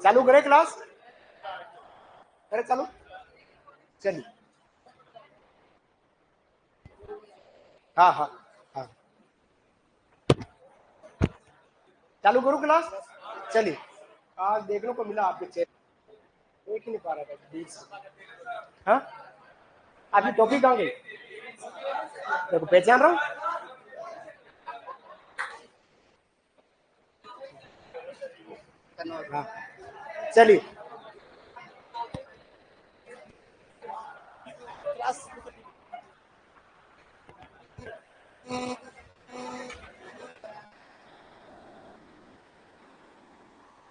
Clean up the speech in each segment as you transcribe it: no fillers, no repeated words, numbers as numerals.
चालू करें क्लास? करें चालू? चलिए। हाँ हाँ हाँ, चालू करूँ क्लास? चलिए। आज देखने को मिला आपके चेहरे, देख ही नहीं पा रहा था दूर से। हाँ, आपकी टोपी कहाँ गई? देखो पहचान रहा हूँ। हाँ, चलिए।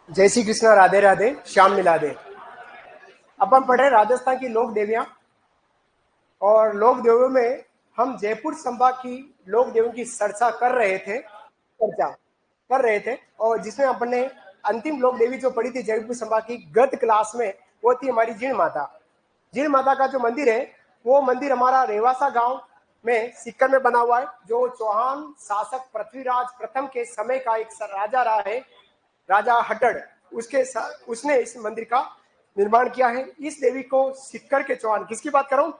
जय श्री कृष्ण, राधे राधे, श्याम मिला दे। अब हम पढ़े राजस्थान की लोक देवियां, और लोक देवियों में हम जयपुर संभाग की लोक देवियों की चर्चा कर रहे थे, और जिसमें अपने अंतिम लोक देवी जो पड़ी थी जयपुर संभाग की गत क्लास में, वो थी हमारी जीण माता। जीण माता का जो मंदिर है, वो मंदिर हमारा रेवासा गांव में सिक्कर में बना हुआ है, जो चौहान शासक पृथ्वीराज प्रथम के समय का एक राजा रहा है, राजा हटड़, उसने इस मंदिर का निर्माण किया है। इस देवी को सिक्कर के चौहान, किसकी बात कर रहा हूं?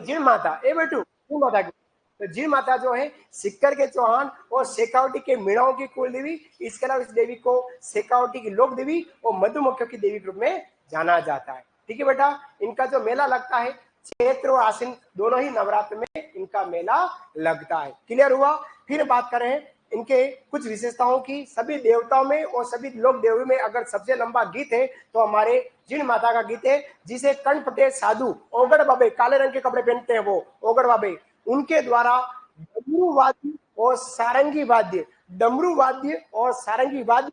जीण माता, ए बेटू, जीण माता की। तो जीण माता जो है सिक्कर के चौहान और शेखावटी के मीणाओं की कुल देवी। इसके अलावा इस देवी को शेखावटी की लोक देवी और मधुमक्खियों की देवी के रूप में जाना जाता है। ठीक है बेटा, इनका जो मेला लगता है चैत्र और आश्विन दोनों ही नवरात्र में इनका मेला लगता है। क्लियर हुआ? फिर बात करें इनके कुछ विशेषताओं की। सभी देवताओं में और सभी लोक देवियों में अगर सबसे लंबा गीत है तो हमारे जीण माता का गीत है, जिसे कणपटे साधु ओगड़ बाबे, काले रंग के कपड़े पहनते हैं वो ओगड़ बाबे, उनके द्वारा डमरू वाद्य और सारंगी वाद्य, डमरू वाद्य और सारंगी वाद्य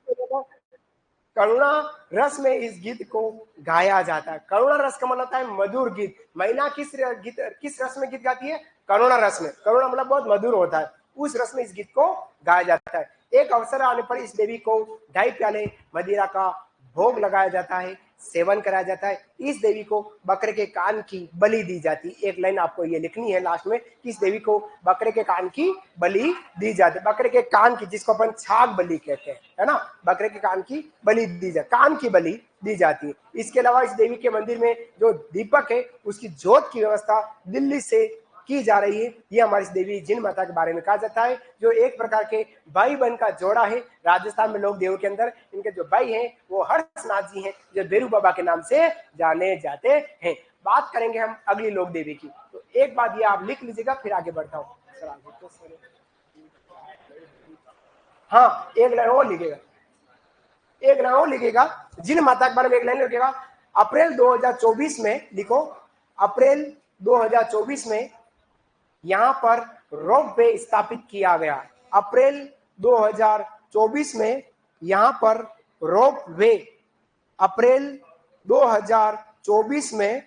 करुणा रस में इस गीत को गाया जाता है। करुणा रस का मतलब होता है मधुर गीत। महिला किस रस में गीत गाती है? करुणा रस में। करुणा मतलब बहुत मधुर होता है, उस रस में इस गीत को गाया जाता है। एक अवसर आने पर इस देवी को 2.5 प्याले मदिरा का भोग लगाया जाता है, सेवन कराया जाता है। इस देवी को बकरे के कान की बलि दी जाती है। एक लाइन आपको ये लिखनी है लास्ट में कि इस देवी को बकरे के कान की बलि दी जाती है। बकरे के कान की, जिसको अपन छाग बलि कहते हैं, है ना, बकरे के कान की बलि दी जाती, कान की बलि दी जाती है। इसके अलावा इस देवी के मंदिर में जो दीपक है उसकी ज्योत की व्यवस्था दिल्ली से की जा रही है। ये हमारी देवी जीण माता के बारे में कहा जाता है, जो एक प्रकार के भाई बहन का जोड़ा है। राजस्थान में लोक देवों के अंदर इनके जो भाई हैं वो हर्षनाथ जी हैं, जो बेरू बाबा के नाम से जाने जाते हैं। बात करेंगे हम अगली लोक देवी की, तो एक बात ये आप लिख लीजिएगा, फिर आगे बढ़ता हूँ। हाँ, एक लाइन और लिखेगा, एक लाइन और लिखेगा, जीण माता के बारे में एक लाइन लिखेगा। अप्रैल 2024 में लिखो, अप्रैल 2024 में यहां पर रोप वे स्थापित किया गया। अप्रैल 2024 में यहां पर रोप वे, अप्रैल 2024 में,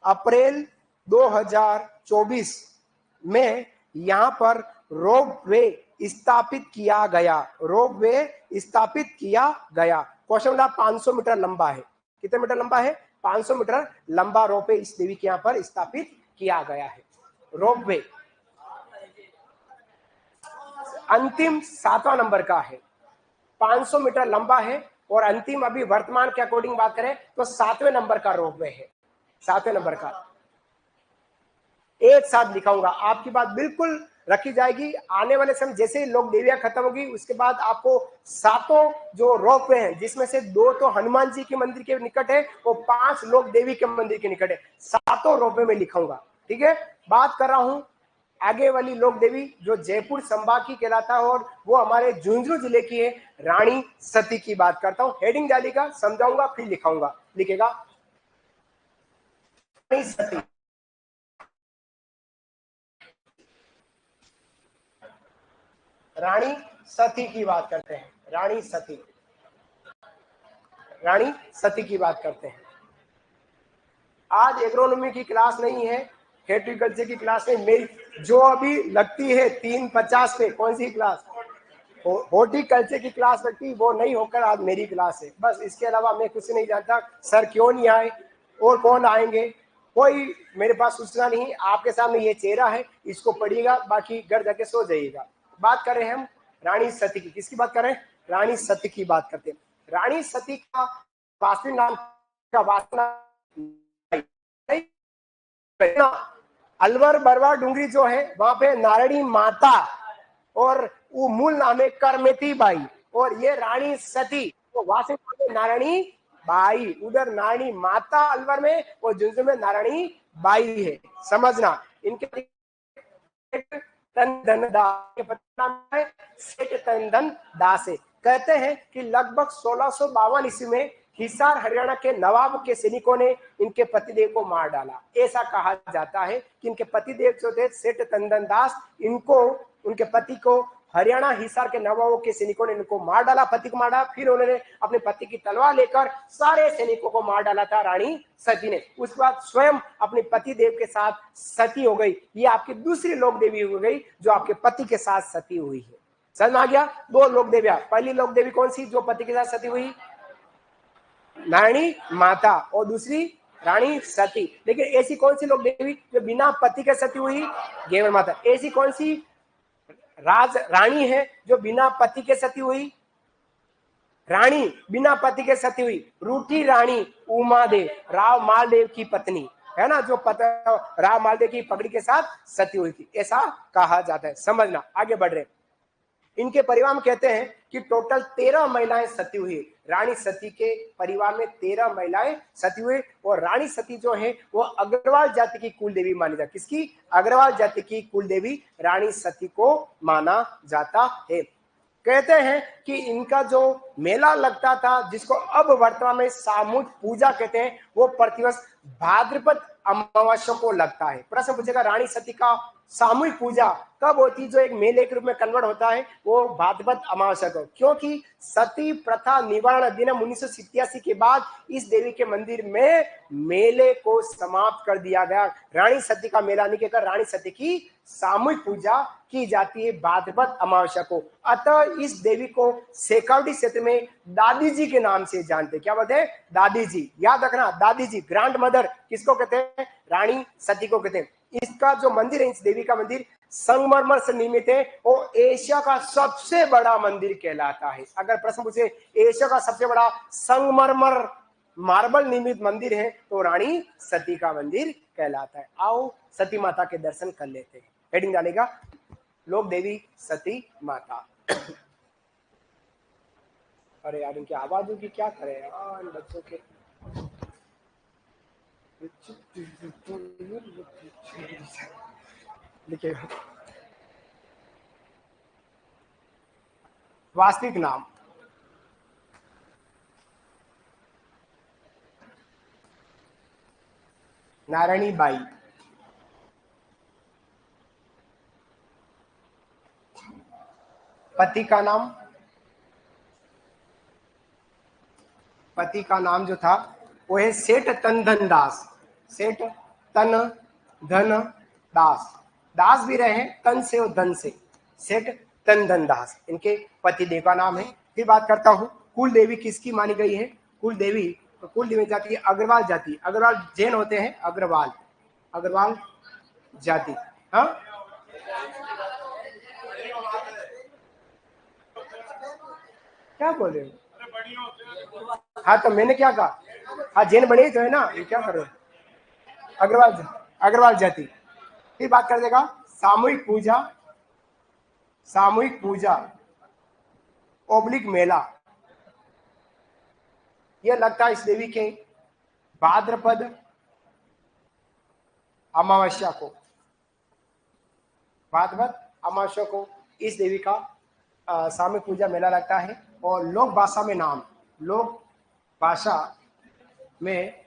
अप्रैल 2024 में यहां पर रोप वे स्थापित किया गया। रोप वे स्थापित किया गया। क्वेश्चन 500 मीटर लंबा है। कितने मीटर लंबा है? 500 मीटर लंबा रोप वे इस देवी के यहां पर स्थापित किया गया है। रोप वे अंतिम 7वां नंबर का है, 500 मीटर लंबा है, और अंतिम अभी वर्तमान के अकॉर्डिंग बात करें तो 7वें नंबर का रोपवे है। 7वें नंबर का एक साथ दिखाऊंगा, आपकी बात बिल्कुल रखी जाएगी। आने वाले समय जैसे ही लोक देवियां खत्म होगी उसके बाद आपको 7 जो रोपवे हैं, जिसमें से 2 तो हनुमान जी के मंदिर के निकट है और 5 लोक देवी के मंदिर के निकट है, 7 रोपवे में लिखाऊंगा। ठीक है, बात कर रहा हूं आगे वाली लोक देवी जो जयपुर संभाग की कहलाता है, और वो हमारे झुंझुनू जिले की है, रानी सती की बात करता हूं। हेडिंग डालेगा, समझाऊंगा, फिर लिखाऊंगा। लिखेगा रानी सती। रानी सती की बात करते हैं, रानी सती, रानी सती की बात करते हैं। आज एग्रोनॉमी की क्लास नहीं है, हेर्टिकल्चर की क्लास है मेरी, जो अभी लगती है 3:50 पे। कौन सी क्लास? हॉर्टिकल्चर की क्लास लगती, वो नहीं होकर आज मेरी क्लास है। बस इसके अलावा मैं कुछ नहीं जानता। सर क्यों नहीं आए और कौन आएंगे, कोई मेरे पास सूचना नहीं। आपके सामने ये चेहरा है, इसको पढ़िएगा, बाकी घर जाके सो जाइएगा। बात कर रहे हैं हम रानी सती की। किसकी बात कर रहे हैं? रानी सती की बात करते हैं। रानी सती का वास्तविक नाम का वास्तविक अलवर बरवा डूंगरी जो है वहां पे नारायणी माता और वो मूल नाम है करमेती बाई, और ये रानी सती तो वास्तविक नारायणी बाई, उधर नारायणी माता अलवर में और झुंझुनू में नारायणी बाई है। समझना इनके तन दास सेठ तन धन दास है। कहते हैं कि लगभग 1652 ईस्वी में हिसार हरियाणा के नवाब के सैनिकों ने इनके पतिदेव को मार डाला। ऐसा कहा जाता है कि इनके पतिदेव जो थे सेठ तंदन दास, इनको उनके पति को हरियाणा हिसार के नवाबों के सैनिकों ने इनको मार डाला, पति को मार डाला। फिर उन्होंने अपने पति की तलवार लेकर सारे सैनिकों को मार डाला था रानी सती ने। उसके बाद स्वयं अपने पति देव के साथ सती हो गई। ये आपकी दूसरी लोक देवी हो गई जो आपके पति के साथ सती हुई है। समझ में आ गया? दो लोक देवियां, पहली लोक देवी कौन सी जो पति के साथ सती हुई? नारायणी माता, और दूसरी रानी सती। लेकिन ऐसी कौन सी लोक देवी जो बिना पति के सती हुई? गेवर माता। ऐसी कौन सी राज रानी है जो बिना पति के सती हुई? रानी बिना पति के सती हुई रूठी रानी उमा देव, राव मालदेव की पत्नी है ना, जो राव मालदेव की पगड़ी के साथ सती हुई थी, ऐसा कहा जाता है। समझना, आगे बढ़ रहे। इनके परिवार में कहते हैं कि टोटल 13 महिलाएं सती हुई। रानी सती के परिवार में 13 महिलाएं सती हुई, और रानी सती जो है वो अग्रवाल जाति की कुल देवी मानी जाती। किसकी? अग्रवाल जाति की कुल देवी रानी सती को माना जाता है। कहते हैं कि इनका जो मेला लगता था, जिसको अब वर्तमान में सामूहिक पूजा कहते हैं, वो प्रतिवर्ष भाद्रपद अमावस्या को लगता है। प्रश्न पूछेगा रानी सती का सामूहिक पूजा कब होती? जो एक मेले के रूप में कन्वर्ट होता है वो भाद्रपद अमावस्या को, क्योंकि सती प्रथा निवारण अधिनियम 1987 के बाद इस देवी के मंदिर में मेले को समाप्त कर दिया गया। रानी सती का मेला नहीं कहकर रानी सती की सामूहिक पूजा की जाती है भाद्रपद अमावस्या को। अतः इस देवी को शेखावटी क्षेत्र में दादी जी के नाम से जानते। क्या बोलते हैं? दादी जी। याद रखना, दादी जी, ग्रैंड मदर किसको कहते हैं? रानी सती को कहते हैं। इसका जो मंदिर है, इस देवी का मंदिर संगमरमर से निर्मित है और एशिया का सबसे बड़ा मंदिर कहलाता है। अगर प्रश्न पूछे एशिया का सबसे बड़ा संगमरमर मार्बल निर्मित मंदिर है तो रानी सती का मंदिर कहलाता है। आओ सती माता के दर्शन कर लेते हैं। हेडिंग डालेगा लोक देवी सती माता। अरे यार इनकी आवाजों की क्या करें यार इन बच्चों के। लिखेगा वास्तविक नाम नारायणी बाई, पति का नाम, पति का नाम जो था वो है सेठ तन धन दास। सेठ तन धन दास, दास भी रहे तन से और धन से, सेठ तन धन दास इनके पति देव का नाम है। फिर बात करता हूँ कुल देवी किसकी मानी गई है। कुल देवी, तो कुल देवी जाति है अग्रवाल जाति। अग्रवाल जैन होते हैं, अग्रवाल, अग्रवाल जाति। हाँ क्या बोल रहे हो? हाँ तो मैंने क्या कहा? हाँ जैन बने तो है ना, ये क्या कर रहे हो? अग्रवाल, अग्रवाल जाति। फिर बात कर देगा सामूहिक पूजा, सामूहिक पूजा ओब्लिक मेला, यह लगता है इस देवी के भाद्रपद अमावस्या को। भाद्रपद अमावस्या को इस देवी का सामूहिक पूजा मेला लगता है। और लोक भाषा में नाम, लोक भाषा में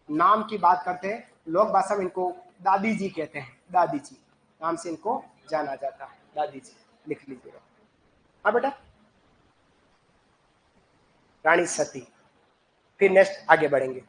नाम की बात करते हैं। लोक भाषा में इनको दादी जी कहते हैं, दादी जी नाम से इनको जाना जाता है। दादी जी लिख लीजिएगा। हाँ बेटा, रानी सती। फिर नेक्स्ट आगे बढ़ेंगे।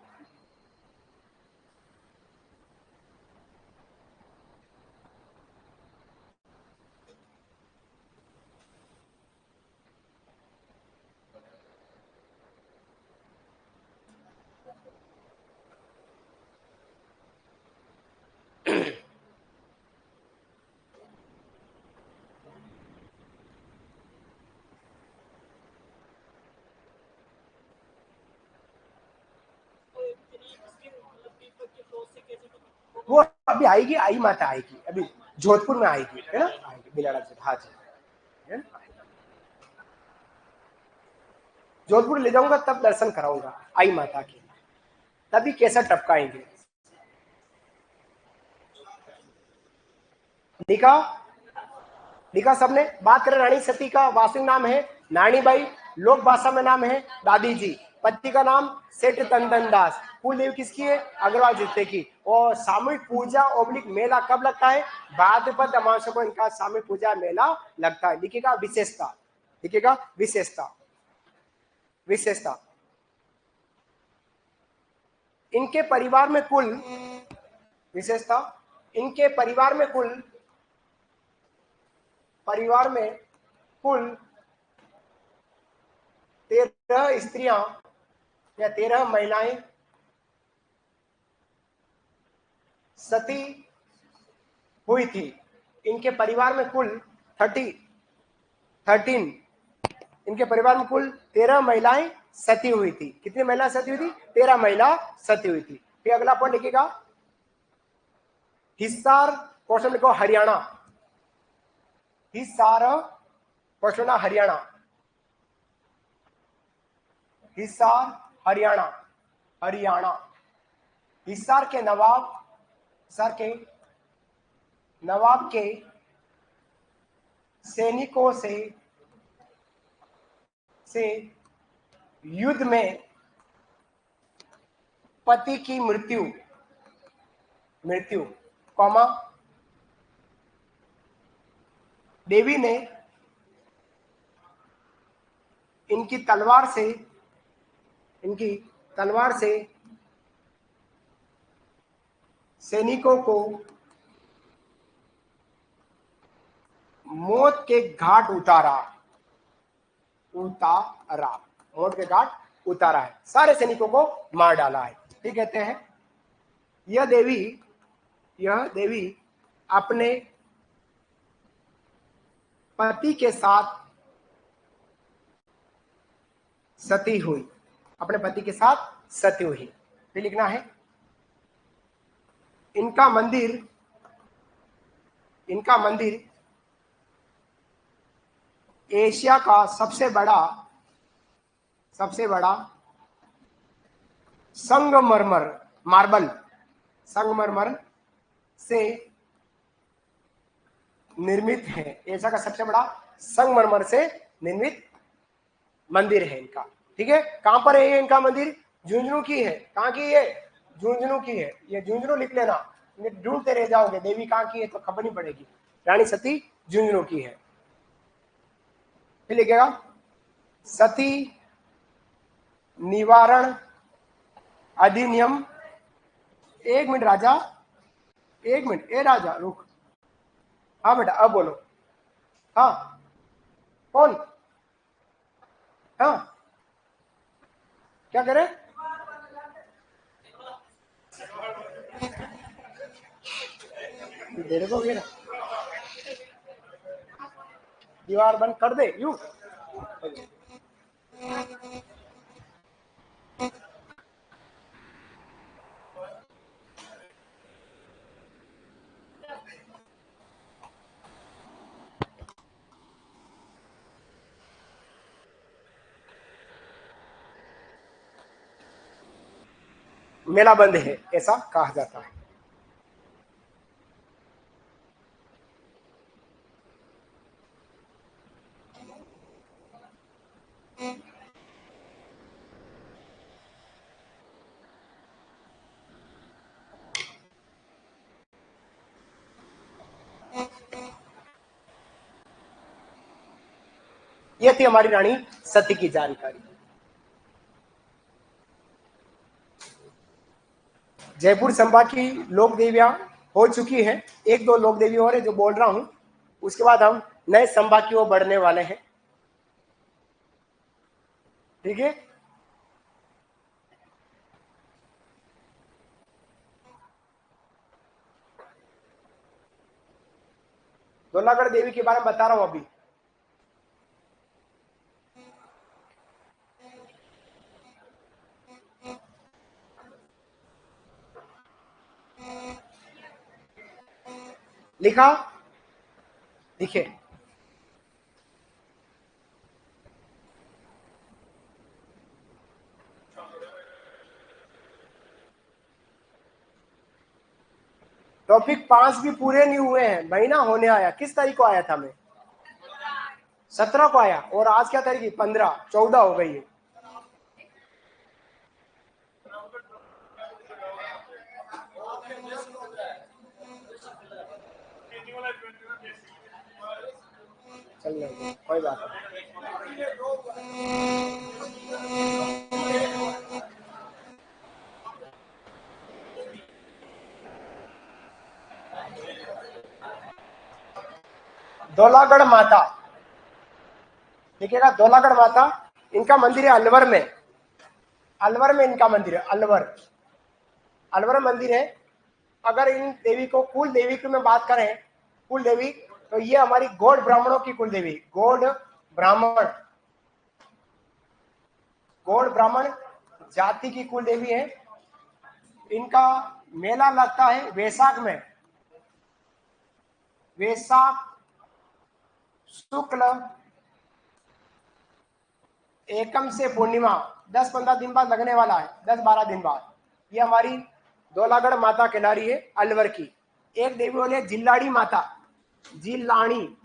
वो अभी आएगी, आई माता आएगी, अभी जोधपुर में आएगी, है ना, आएगी बिलाड़ा जी, हाँ जी, है ना? जोधपुर ले जाऊंगा तब दर्शन कराऊंगा आई माता के, तभी कैसा टपकाएंगे। लिखा लिखा सबने। बात करें रानी सती का वास्तविक नाम है नानीबाई, लोक भाषा में नाम है दादी जी, पति का नाम सेठ तंदन दास, कुल देवी किसकी है, अग्रवाल जित्ते की। और सामूहिक पूजा ओब्लिक मेला कब लगता है, भाद्रपद अमावस्या को इनका सामूहिक पूजा मेला लगता है। लिखिएगा विशेषता, लिखिएगा विशेषता, विशेषता इनके परिवार में कुल, विशेषता इनके परिवार में कुल 13 स्त्रियां या 13 महिलाएं सती हुई थी। इनके परिवार में कुल 13 इनके परिवार में कुल 13 महिलाएं सती हुई थी। कितनी महिला सती हुई थी, 13 महिला सती हुई थी। फिर अगला पॉइंट लिखिएगा हिसार, क्वेश्चन लिखो हरियाणा, हिसार क्वेश्चन हरियाणा, हिसार हरियाणा, हरियाणा। हिसार के नवाब, हिसार के नवाब के सैनिकों से युद्ध में पति की मृत्यु कौमा, देवी ने इनकी तलवार से सैनिकों को मौत के घाट मौत के घाट उतारा है, सारे सैनिकों को मार डाला है। ठीक कहते हैं यह देवी अपने पति के साथ सती हुई, अपने पति के साथ सती हुई। फिर लिखना है इनका मंदिर एशिया का सबसे बड़ा संगमरमर से निर्मित है। एशिया का सबसे बड़ा संगमरमर से निर्मित मंदिर है इनका। ठीक है, कहां पर है ये इनका मंदिर, झुंझुनू की है। कहां की है, झुंझुनू की है। ये झुंझुनू लिख लेना, ढूंढते रह जाओगे देवी कहां की है तो खबर नहीं पड़ेगी। रानी सती झुंझुनू की है। फिर लिखेगा सती निवारण अधिनियम, एक मिनट राजा, एक मिनट, ए राजा रुक, हाँ बेटा अब बोलो, हाँ कौन, हाँ क्या करे, देर को ना दीवार बंद कर दे यू। मेला बंद है ऐसा कहा जाता है। यह थी हमारी रानी सती की जानकारी। जयपुर संभाग की लोक देवियां हो चुकी हैं, एक दो लोक देवी और है जो बोल रहा हूं, उसके बाद हम नए संभाग की ओर बढ़ने वाले हैं। ठीक है, दोलागढ़ देवी के बारे में बता रहा हूं अभी। लिखा? लिखे। टॉपिक 5 भी पूरे नहीं हुए हैं, महीना होने आया। किस तारीख को आया था? मैं 17 को आया, और आज क्या तारीख है? 15, 14 हो गई है। चल रहा, कोई बात नहीं। 'धौलागढ़ माता' देखिएगा, 'धौलागढ़ माता' इनका मंदिर है अलवर में। अलवर में इनका मंदिर है, अलवर मंदिर है। अगर इन देवी को कुल देवी की में बात करें, कुल देवी, तो ये हमारी गौड़ ब्राह्मणों की कुल देवी, गौड़ ब्राह्मण जाति की कुल देवी है। इनका मेला लगता है वैशाख में, वैशाख शुक्ल एकम से पूर्णिमा, 10-15 दिन बाद लगने वाला है, 10-12 दिन बाद। ये हमारी 'धौलागढ़ माता' कहला रही है अलवर की। एक देवी बोले जिल्लाड़ी माता, जिलानी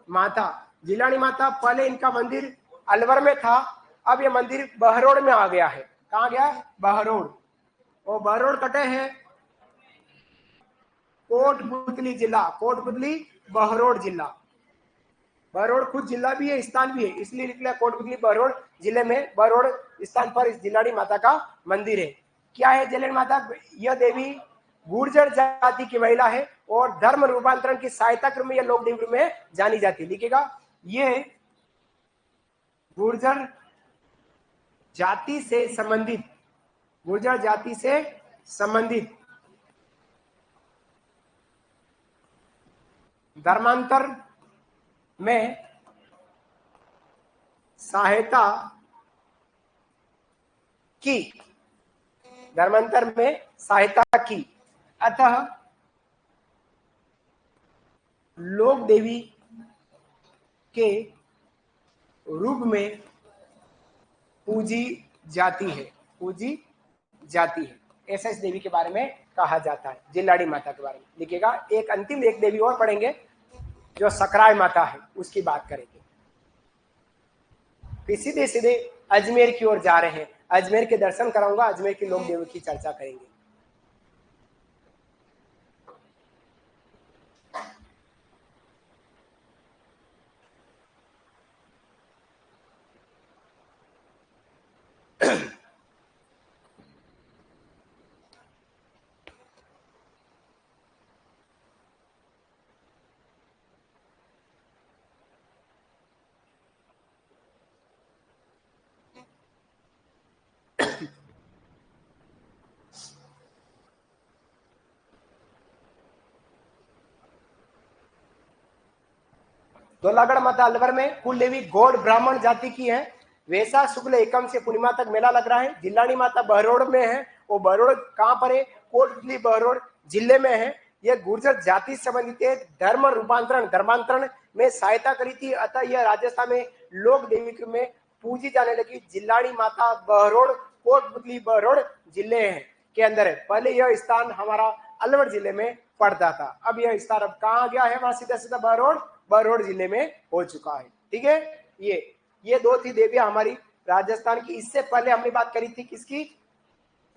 माता। पहले इनका मंदिर अलवर में था, अब ये मंदिर बहरोड में आ गया है। कहाँ गया? बहरोड। और बहरोड कटे हैं कोटपुतली जिला, कोटपुतली बहरोड जिला। बहरोड खुद जिला भी है, स्थान भी है, इसलिए निकला कोटपुतली बहरोड जिले में, बहरोड स्थान पर इस जिलाड़ी माता का मंदिर है। क्या है जिलाड़ी माता? यह देवी गुर्जर जाति की महिला है और धर्म रूपांतरण की सहायता क्रम में यह लोक देवी में जानी जाती है। लिखिएगा, ये गुर्जर जाति से संबंधित धर्मांतर में सहायता की, अतः लोक देवी के रूप में पूजी जाती है, ऐसा इस देवी के बारे में कहा जाता है, जिल्लाड़ी माता के बारे में। लिखिएगा, एक अंतिम एक देवी और पढ़ेंगे जो सकराय माता है, उसकी बात करेंगे। फिर सीधे सीधे अजमेर की ओर जा रहे हैं, अजमेर के दर्शन कराऊंगा, अजमेर की लोक देवी की चर्चा करेंगे। धौलागढ़ माता अलवर में कुल देवी गौड़ ब्राह्मण जाति की है। वैशाख शुक्ल एकम से पूर्णिमा तक मेला लग रहा है। जिल्लाड़ी माता बहरोड में है, वो बहरोड कहाँ पर है? कोटपुतली बहरोड जिले में है। यह गुर्जर जाति संबंधित है, धर्मांतरण में सहायता करी थी, अतः यह राजस्थान में लोक देवी में पूजी जाने लगी। जिल्लाड़ी माता बहरोड कोटपुतली बहरोड जिले के अंदर है। पहले यह स्थान हमारा अलवर जिले में पड़ता था, अब यह स्थान अब कहाँ गया है? वहां सीधा सीधा बहरोड जिले में हो चुका है। ठीक है, ये दो थी देवियां हमारी राजस्थान की। इससे पहले हमने बात करी थी किसकी?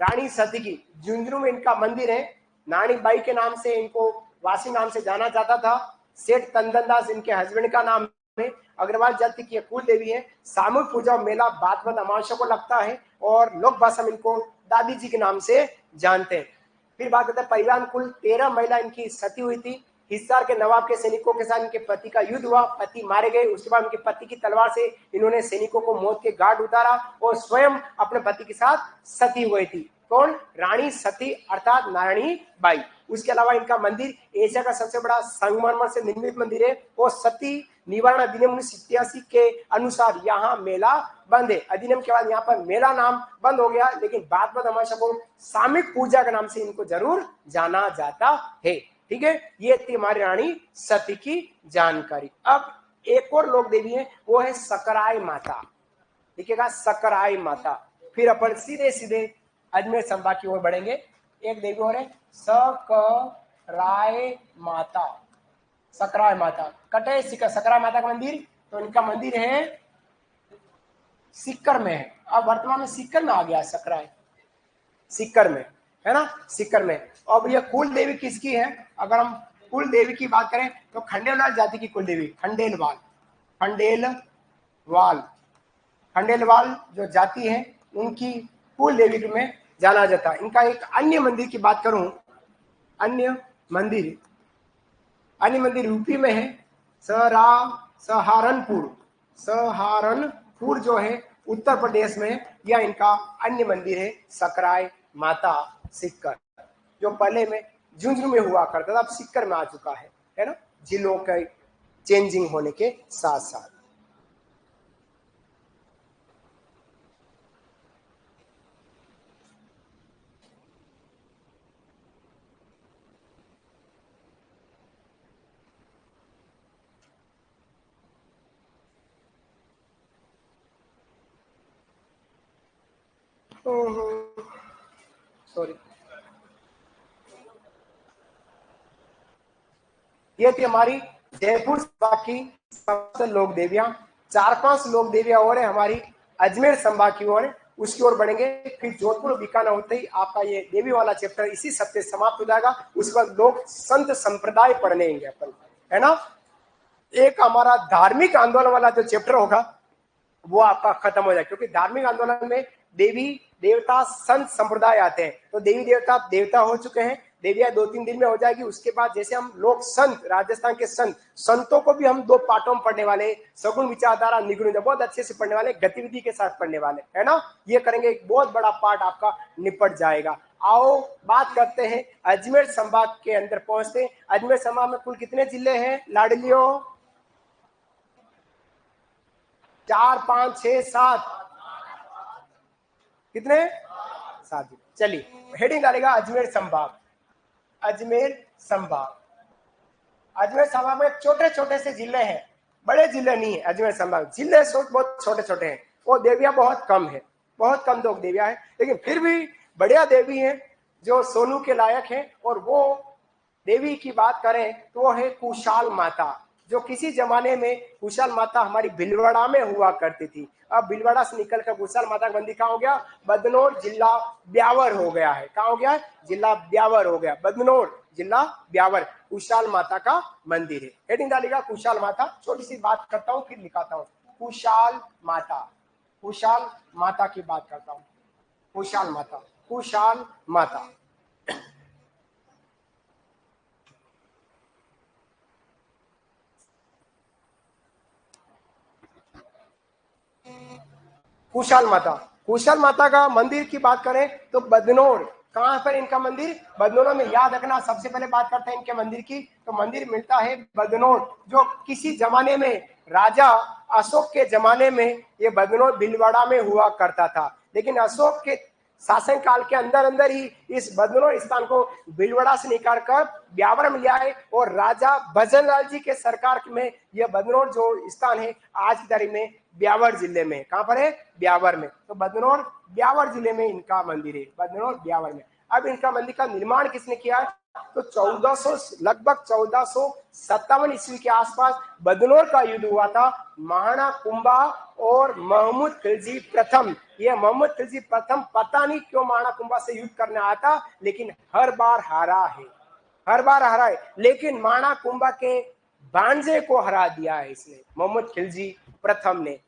रानी सती की। झुंझुनू में इनका मंदिर है, नानी बाई के नाम से इनको, वासी नाम से जाना जाता था। सेठ तंदनदास इनके हस्बैंड का नाम है। अग्रवाल जाति की कुल देवी है। सामूहिक पूजा मेला बात अमावस्या को लगता है और लोक भाषा में इनको दादी जी के नाम से जानते हैं। फिर बात करते हैं परिवार कुल 13 महिला इनकी सती हुई थी। हिसार के नवाब के सैनिकों के साथ इनके पति का युद्ध हुआ, पति मारे गए। उसके बाद उनके पति की तलवार से इन्होंने सैनिकों को मौत के घाट उतारा और स्वयं अपने पति के साथ सती हुई थी। कौन? रानी सती अर्थात नारायणी बाई। उसके अलावा इनका मंदिर एशिया का सबसे बड़ा संगमरमर से निर्मित मंदिर है। वो सती निवारण अधिनियम 1987 के अनुसार यहाँ मेला बंद है। अधिनियम के बाद यहाँ पर मेला नाम बंद हो गया, लेकिन बाद में हमारे को सामूहिक पूजा के नाम से इनको जरूर जाना जाता है। ठीक है, ये थी हमारी रानी सती की जानकारी। अब एक और लोक देवी है, वो है सकराय माता। लिखिएगा सकराय माता। फिर अपन सीधे सीधे अजमेर संभाग की ओर बढ़ेंगे। एक देवी और है सकराय माता। सकराय माता कटे सकराय माता का मंदिर, तो इनका मंदिर है सीकर में है। अब वर्तमान में सीकर में आ गया सकराय, सीकर में है ना, सीकर में। अब यह कुल देवी किसकी है? अगर हम कुल देवी की बात करें तो खंडेलवाल जाति की कुल देवी खंडेलवाल, खंडेलवाल, खंडेलवाल जो जाति है उनकी कुल देवी में जाना जाता है। इनका एक अन्य मंदिर की बात करूं, अन्य मंदिर यूपी में है, सहारनपुर, सहारनपुर जो है उत्तर प्रदेश में। यह इनका अन्य मंदिर है सकराय माता सीकर, जो पहले में झुंझुनू में हुआ करता था, अब सीकर में आ चुका है ना, जिलों के चेंजिंग होने के साथ साथ। सॉरी, ये थी हमारी जयपुर संभाग की सबसे लोक देवियां। 4-5 लोक देवियां और है हमारी अजमेर संभाग की ओर, उसकी ओर बढ़ेंगे। फिर जोधपुर बीकानेर होते ही आपका ये देवी वाला चैप्टर इसी सप्ताह समाप्त हो जाएगा। उसके बाद लोग संत संप्रदाय पढ़ने अपन, है ना। एक हमारा धार्मिक आंदोलन वाला जो चैप्टर होगा वो आपका खत्म हो जाएगा, क्योंकि धार्मिक आंदोलन में देवी देवता संत संप्रदाय आते हैं। तो देवी देवता हो चुके हैं, देवियां 2-3 दिन में हो जाएगी। उसके बाद जैसे हम लोग संत, राजस्थान के संतों को भी हम 2 पार्टों में पढ़ने वाले, सगुण विचारधारा निगुण, बहुत अच्छे से पढ़ने वाले, गतिविधि के साथ पढ़ने वाले, है ना। ये करेंगे, एक बहुत बड़ा पार्ट आपका निपट जाएगा। आओ बात करते हैं अजमेर संभाग के अंदर पहुंचते हैं। अजमेर संभाग में कुल कितने जिले हैं लाडलियों? 4, 5, 6, 7, कितने? 7। चलिए हेडिंग डालेगा अजमेर संभाग। अजमेर संभाग, अजमेर संभाग में छोटे छोटे से जिले हैं, बड़े जिले नहीं है। अजमेर संभाग जिले बहुत छोटे छोटे हैं, वो देवियां बहुत कम है, बहुत कम लोग देवियां हैं, लेकिन फिर भी बढ़िया देवी हैं जो सोनू के लायक हैं। और वो देवी की बात करें तो वो है कुशाल माता, जो किसी जमाने में कुशाल माता हमारी भीलवाड़ा में हुआ करती थी। अब भीलवाड़ा से निकलकर कुशाल माता का मंदिर कहाँ हो गया? बदनौर जिला ब्यावर हो गया है। कहाँ हो गया? जिला ब्यावर हो गया, बदनौर जिला ब्यावर। कुशाल माता का मंदिर है। हेडिंग डालेगा कुशाल माता। छोटी सी बात करता हूँ फिर लिखाता हूँ। कुशाल माता, कुशाल माता की बात करता हूँ। कुशाल माता, कुशाल माता, कुशाल माता। कुशाल माता का मंदिर की बात करें तो बदनौर, कहां पर इनका मंदिर? बदनौर में। याद रखना, सबसे पहले बात करते हैं इनके मंदिर की, तो मंदिर मिलता है बदनौर, जो किसी जमाने में राजा अशोक के जमाने में ये बदनौर भीलवाड़ा में हुआ करता था। लेकिन अशोक के शासन काल के अंदर अंदर ही इस बदनौर स्थान को भीलवाड़ा से निकाल कर ब्यावर में लिया है। और राजा भजनलाल जी के सरकार में यह बदनौर जो स्थान है आज की तारीख में ब्यावर जिले में। कहां पर है? ब्यावर में। तो बदनौर ब्यावर जिले में इनका मंदिर है, बदनौर ब्यावर में। अब इनका मंदिर का निर्माण किसने किया? तो 1400, लगभग 1457 ईस्वी के आसपास बदनौर का युद्ध हुआ था। महाराणा कुंभा और मोहम्मद खिलजी प्रथम। ये मोहम्मद खिलजी प्रथम पता नहीं क्यों महाराणा कुंभा से युद्ध करने आया था, लेकिन हर बार हारा है, हर बार हारा है। लेकिन महाराणा कुंभा के भांजे को हरा दिया है इसने, मोहम्मद खिलजी प्रथम ने,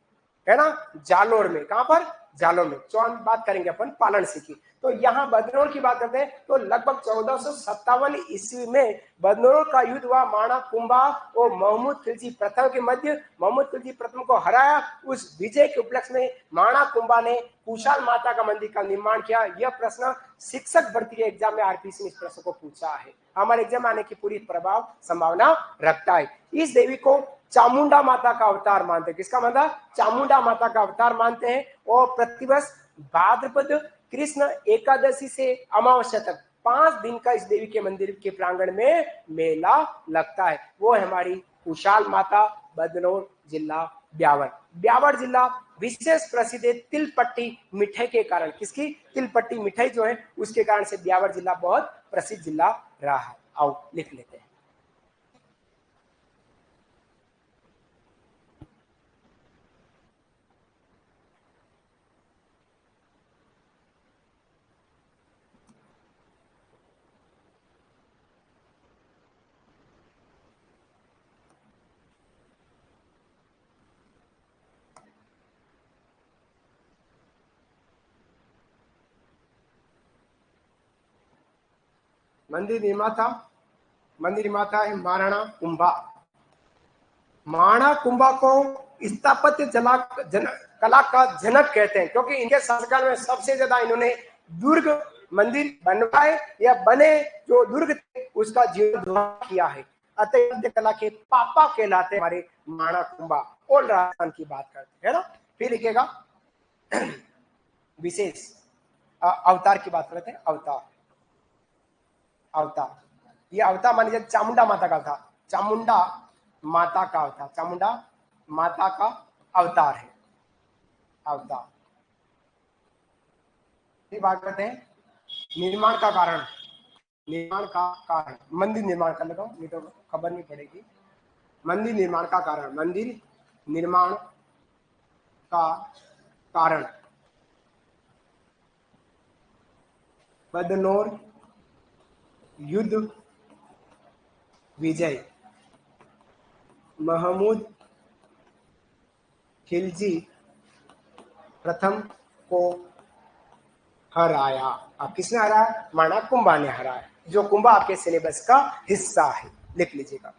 है ना, जालोर में। कहां पर? जालोर में। बात करेंगे अपन पालन सिंह की। तो यहाँ बदनौर की बात करते हैं तो लगभग 1457 ईस्वी में बदनौर का युद्ध हुआ माणा कुंभा और मोहम्मद खिलजी प्रथम के मध्य। मोहम्मद खिलजी प्रथम को हराया। उस विजय के उपलक्ष्य में माणा कुंभा ने कुशाल माता का मंदिर का निर्माण किया। यह प्रश्न शिक्षक भर्ती के एग्जाम में आरपीसी ने इस प्रश्न को पूछा है, हमारे एग्जाम आने की पूरी प्रभाव संभावना रखता है। इस देवी को चामुंडा माता का अवतार मानते हैं। किसका मानता? चामुंडा माता का अवतार मानते हैं। और प्रतिवर्ष भाद्रपद कृष्ण एकादशी से अमावस्या तक 5 दिन का इस देवी के मंदिर के प्रांगण में मेला लगता है। वो है हमारी कुशाल माता, बदनौर जिला ब्यावर। ब्यावर जिला विशेष प्रसिद्ध है तिलपट्टी मिठाई के कारण। किसकी? तिलपट्टी मिठाई जो है उसके कारण से ब्यावर जिला बहुत प्रसिद्ध जिला रहा है। आओ लिख लेते हैं। मंदिर निर्माता है महाराणा कुंभा। महाराणा कुंभा को स्थापत्य कला का जनक कहते हैं, क्योंकि इनके शासनकाल में सबसे ज्यादा इन्होंने दुर्ग मंदिर बनवाए या बने। जो दुर्ग थे उसका जीर्णोद्धार किया है। अतः कला के पापा कहलाते हमारे महाराणा कुंभा। और राजस्थान की बात करते हैं ना, फिर लिखेगा विशेष अवतार की बात करते हैं। अवतार ये अवतार मान लीजिए चामुंडा माता का था। चामुंडा माता का अवतार, चामुंडा माता का अवतार है। अवतार ये बात करते हैं। निर्माण का कारण, मंदिर निर्माण कर लेता हूँ, नहीं तो खबर नहीं पड़ेगी। मंदिर निर्माण का कारण, मंदिर निर्माण का कारण बदनौर युद्ध विजय महमूद खिलजी प्रथम को हराया। अब किसने हराया? महाराणा कुंभा ने हराया, जो कुंभा आपके सिलेबस का हिस्सा है। लिख लीजिएगा।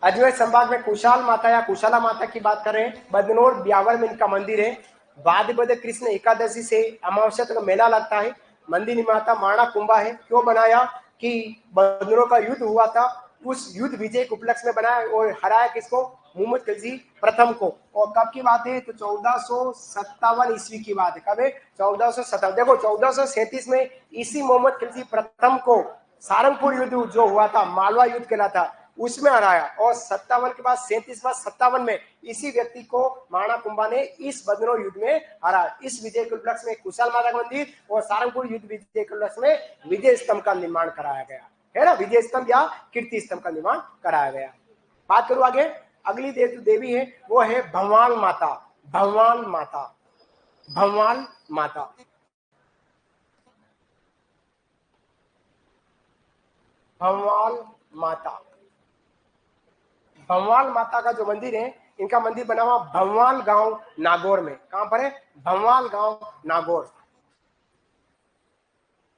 अजमेर संभाग में कुशाल माता या कुशाला माता की बात करें, बदनौर ब्यावर में इनका मंदिर है। भाद्रपद कृष्ण एकादशी से अमावस्या तक मेला लगता है। मंदिर निर्माता महाराणा कुंभा है। क्यों बनाया? कि बदनौर का युद्ध हुआ था, उस युद्ध विजय के उपलक्ष्य में बनाया और हराया किसको? मोहम्मद खिलजी प्रथम को। और कब की बात है? तो 1457 ईस्वी की बात है। कब है? 1457। देखो 1437 में इसी मोहम्मद खिलजी प्रथम को सारंगपुर युद्ध जो हुआ था, मालवा युद्ध कहलाता, उसमें हराया। और 57 के बाद 37 बाद 57 में इसी व्यक्ति को महाराणा कुंभा ने इस बदनौर युद्ध में हराया। इस विजय के उपलक्ष्य में कुशाल माता का मंदिर और सारंगपुर युद्ध विजय के उपलक्ष्य में विजय स्तंभ का निर्माण कराया गया है ना। विजय स्तंभ या कीर्ति स्तंभ का निर्माण कराया गया। बात करूं आगे, अगली देवी है वो है भंवाल माता। भंवाल माता, भंवाल माता, भंवाल माता। भंवाल माता का जो मंदिर है, इनका मंदिर बना हुआ भंवाल गांव नागौर में। कहां पर है? भंवाल गांव नागौर।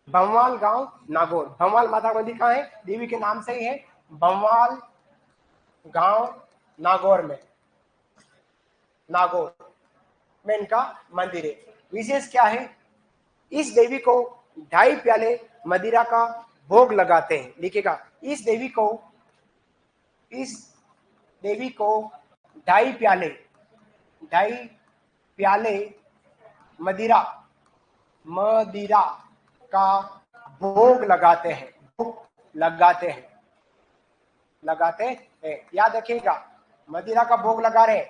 भंवाल गांव नागौर। भंवाल माता का मंदिर कहां है? देवी के नाम से ही है, भंवाल गांव नागौर में। नागौर में इनका मंदिर है। विशेष क्या है? इस देवी को 2.5 प्याले मदिरा का भोग लगाते हैं। लिखेगा, इस देवी को 2.5 प्याले मदिरा मदिरा का भोग लगाते हैं, भोग लगाते हैं, लगाते हैं। याद रखिएगा, मदिरा का भोग लगा रहे।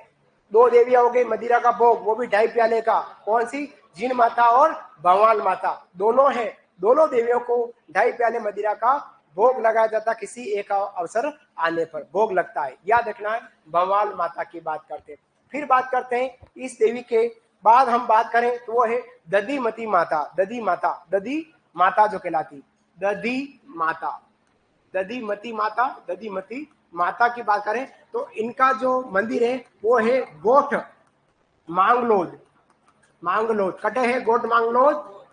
दो देवियां हो गई मदिरा का भोग, वो भी 2.5 प्याले का। कौन सी? जिन माता और भवाल माता, दोनों हैं। दोनों देवियों को 2.5 प्याले मदिरा का भोग लगाया जाता, किसी एक अवसर आने पर भोग लगता है। याद रखना है, भवाल माता की बात करते हैं। फिर बात करते हैं इस देवी के बाद हम बात करें तो वो है दधिमती माता। दधी माता, दधी माता जो कहलाती, दधी माता, दधिमती माता। दधिमती माता की बात करें तो इनका जो मंदिर है वो है गोठ मांगलोद, मांगलोद कटे है, गोठ मांगलोद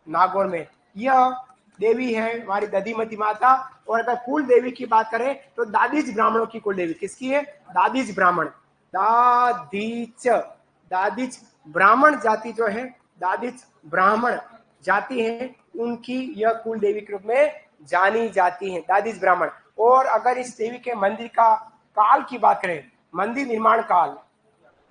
नागौर में। यह देवी है हमारी दधिमती माता। और अगर कुल देवी की बात करें तो दादीज ब्राह्मणों की कुल देवी किसकी है? दादीज ब्राह्मण, दादीच, दादीज ब्राह्मण जाति जो है, दादीज ब्राह्मण जाति है, उनकी यह कुल देवी के रूप में जानी जाती है, दादीज ब्राह्मण। और अगर इस देवी के मंदिर का काल की बात करें, मंदिर निर्माण काल,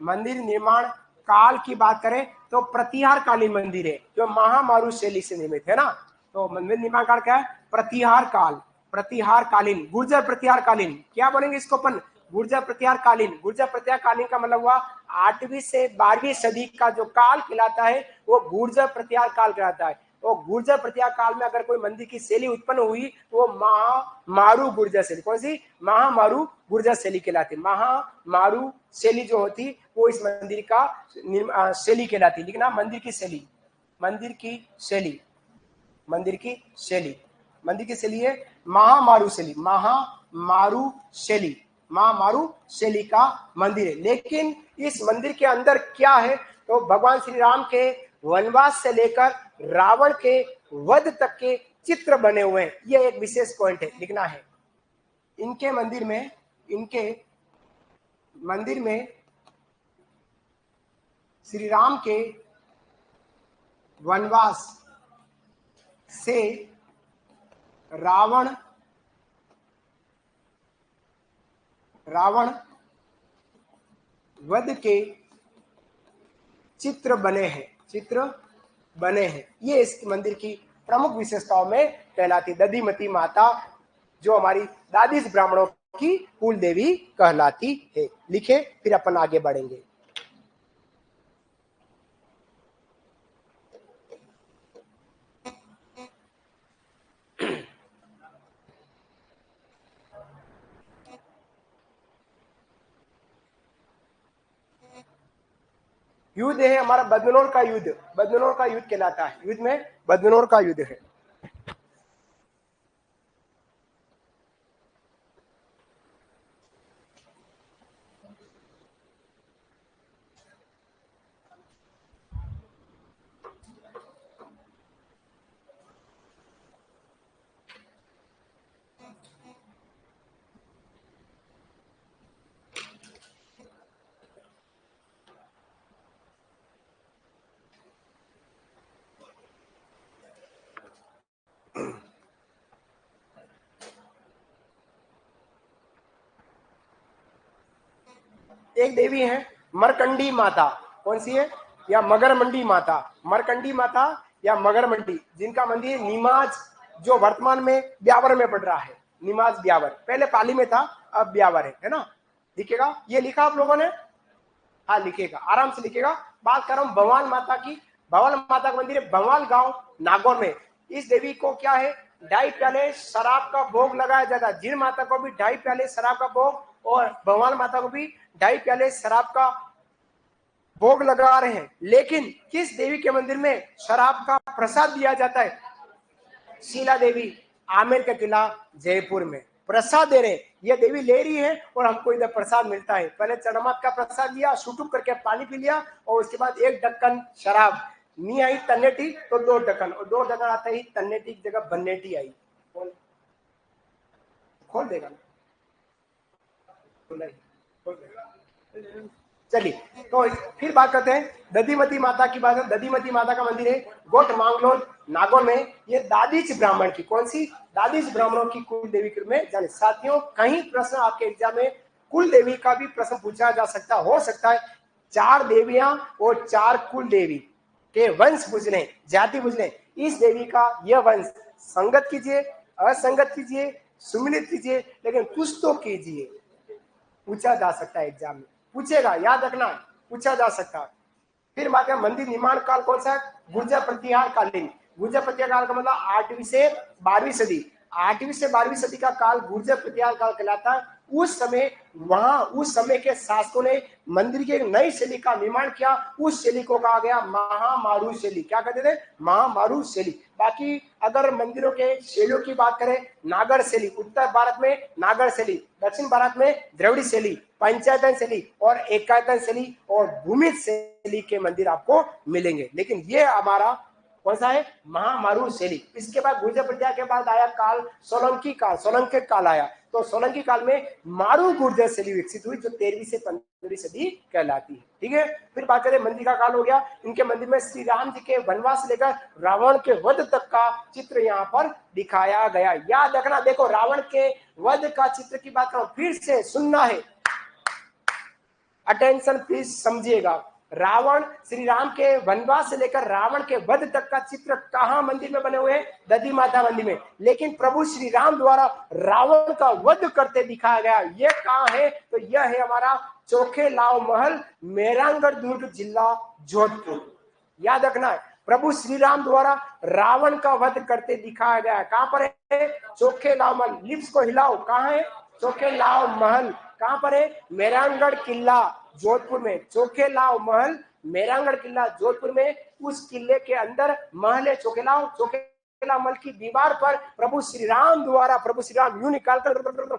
मंदिर निर्माण काल की बात करें तो प्रतिहार कालीन मंदिर है, जो महामारू शैली से निर्मित है ना। तो मंदिर निर्माण काल क्या है? प्रतिहार काल, प्रतिहार कालीन, गुर्जर प्रतिहार कालीन। क्या बोलेंगे इसको अपन? गुर्जर प्रतिहार कालीन। गुर्जर प्रतिहार कालीन का मतलब हुआ 8वीं से 12वीं सदी का जो काल कहलाता है वो गुर्जर प्रतिहार काल कहलाता है। और गुर्जर प्रतिहार काल में अगर कोई मंदिर की शैली उत्पन्न हुई तो वो महामारू गुर्जर शैली, कौन सी? महामारू गुर्जर शैली कहलाती। महामारू शैली जो होती वो इस मंदिर का शैली कहलाती। लिखना, मंदिर की शैली, मंदिर की शैली, मंदिर की शैली, मंदिर की शैली है महामारू शैली, महामारू शैली, महामारू शैली का मंदिर है। लेकिन इस मंदिर के अंदर क्या है? तो भगवान श्री राम के वनवास से लेकर रावण के वध तक के चित्र बने हुए हैं। यह एक विशेष पॉइंट है, लिखना है। इनके मंदिर में, इनके मंदिर में श्री राम के वनवास से रावण वध के चित्र बने हैं, चित्र बने हैं। ये इस मंदिर की प्रमुख विशेषताओं में कहलाती। दधिमती माता जो हमारी दादीज ब्राह्मणों की कुल देवी कहलाती है। लिखे, फिर अपन आगे बढ़ेंगे। युद्ध है हमारा बदनोर का युद्ध, बदनोर का युद्ध कहलाता है। युद्ध में बदनोर का युद्ध है। एक देवी है मरकंडी माता, कौन सी है? या मगर मंडी माता, मरकंडी माता या मगर मंडी, जिनका मंदिर निमाज, जो वर्तमान में ब्यावर में पड़ रहा है। निमाज ब्यावर, पहले पाली में था, अब ब्यावर है ना। लिखेगा, ये लिखा आप लोगों ने? हाँ लिखेगा, आराम से लिखेगा। बात कर रहा हूँ भवाल माता की। भवाल माता का मंदिर है भवाल गांव नागौर में। इस देवी को क्या है? 2.5 प्याले शराब का भोग लगाया जाता है। जिन माता को भी 2.5 प्याले शराब का भोग, और भवाल माता को भी 2.5 प्याले शराब का भोग लगा रहे हैं। लेकिन किस देवी के मंदिर में शराब का प्रसाद दिया जाता है? शीला देवी, आमेर का किला जयपुर में प्रसाद दे रहे हैं। ये देवी ले रही है और हमको इधर प्रसाद मिलता है। पहले चरमात का प्रसाद लिया, शुटुक करके पानी पी लिया, और उसके बाद 1 ढक्कन शराब। नहीं आई तन्नेटी तो 2 ढक्कन, और 2 ढक्कन आते ही तन्नेटी की जगह बन्नेटी आई। खोल देगा ना? खोल देगा। चलिए, तो फिर बात करते हैं दधिमती माता की। बात है, दधिमती माता का मंदिर है गोट मांगलोर नागौर में। ये दादीच ब्राह्मण की, कौन सी? दादीच ब्राह्मणों की कुल देवी के रूप में जाने। साथियों, कहीं प्रश्न आपके एग्जाम में कुल देवी का भी प्रश्न पूछा जा सकता, हो सकता है। 4 देवियां और 4 कुल देवी, के वंश बुझने, जाति बुझने, इस देवी का यह वंश संगत कीजिए, असंगत कीजिए, सुमिलित कीजिए, लेकिन कुछ तो कीजिए। पूछा जा सकता है, एग्जाम में पूछेगा, याद रखना, पूछा जा सकता है। फिर बात है मंदिर निर्माण काल कौन सा है? गुर्जर प्रतिहार कालीन। गुर्जर प्रतिहार काल का मतलब 8वीं से 12वीं सदी। 8वीं से 12वीं सदी का काल गुर्जर प्रतिहार काल कहलाता है। उस समय वहां उस समय के शासकों ने मंदिर की एक नई शैली का निर्माण किया। उस शैली को कहा गया महामारू शैली। क्या कहते थे? महामारू शैली। बाकी अगर मंदिरों के शैलियों की बात करें, नागर शैली, उत्तर भारत में नागर शैली, दक्षिण भारत में द्रविड़ शैली, पंचायतन शैली और एकायतन शैली और भूमित शैली के मंदिर आपको मिलेंगे। लेकिन ये हमारा कौन सा है? महामारू शैली। इसके बाद गुर्जर प्रतिहार के बाद आया काल सोलंकी काल। सोलंकी काल आया तो सोलंकी काल में मारू गुर्जर शैली विकसित हुई, जो 13वीं से 15वीं सदी कहलाती है। ठीक है, फिर बात करें मंदिर का काल हो गया। इनके मंदिर में श्री राम जी के वनवास से लेकर रावण के वध तक का चित्र यहाँ पर दिखाया गया। याद रखना, देखो रावण के वध का चित्र की बात करो, फिर से सुनना है, अटेंशन प्लीज, समझिएगा। रावण श्री राम के वनवास से लेकर रावण के वध तक का चित्र कहां मंदिर में बने हुए हैं? दधी माता मंदिर में। लेकिन प्रभु श्री राम द्वारा रावण का वध करते दिखाया गया, यह कहां है? तो यह है हमारा चोखे लाव महल, मेहरानगढ़ दुर्ग, जिला जोधपुर। याद रखना है, प्रभु श्री राम द्वारा रावण का वध करते दिखाया गया। कहां पर है? चोखे लाव महल। लिप्स को हिलाओ, कहां है? चोखे लाव महल कहां पर है? मेहरानगढ़ किला जोधपुर में। चोखे लाव महल मेहरानगढ़ किला जोधपुर में। उस किले के अंदर महल है चोखेलाव। चोखेलाव महल की दीवार पर प्रभु श्री राम द्वारा, प्रभु श्री राम यूं निकालकर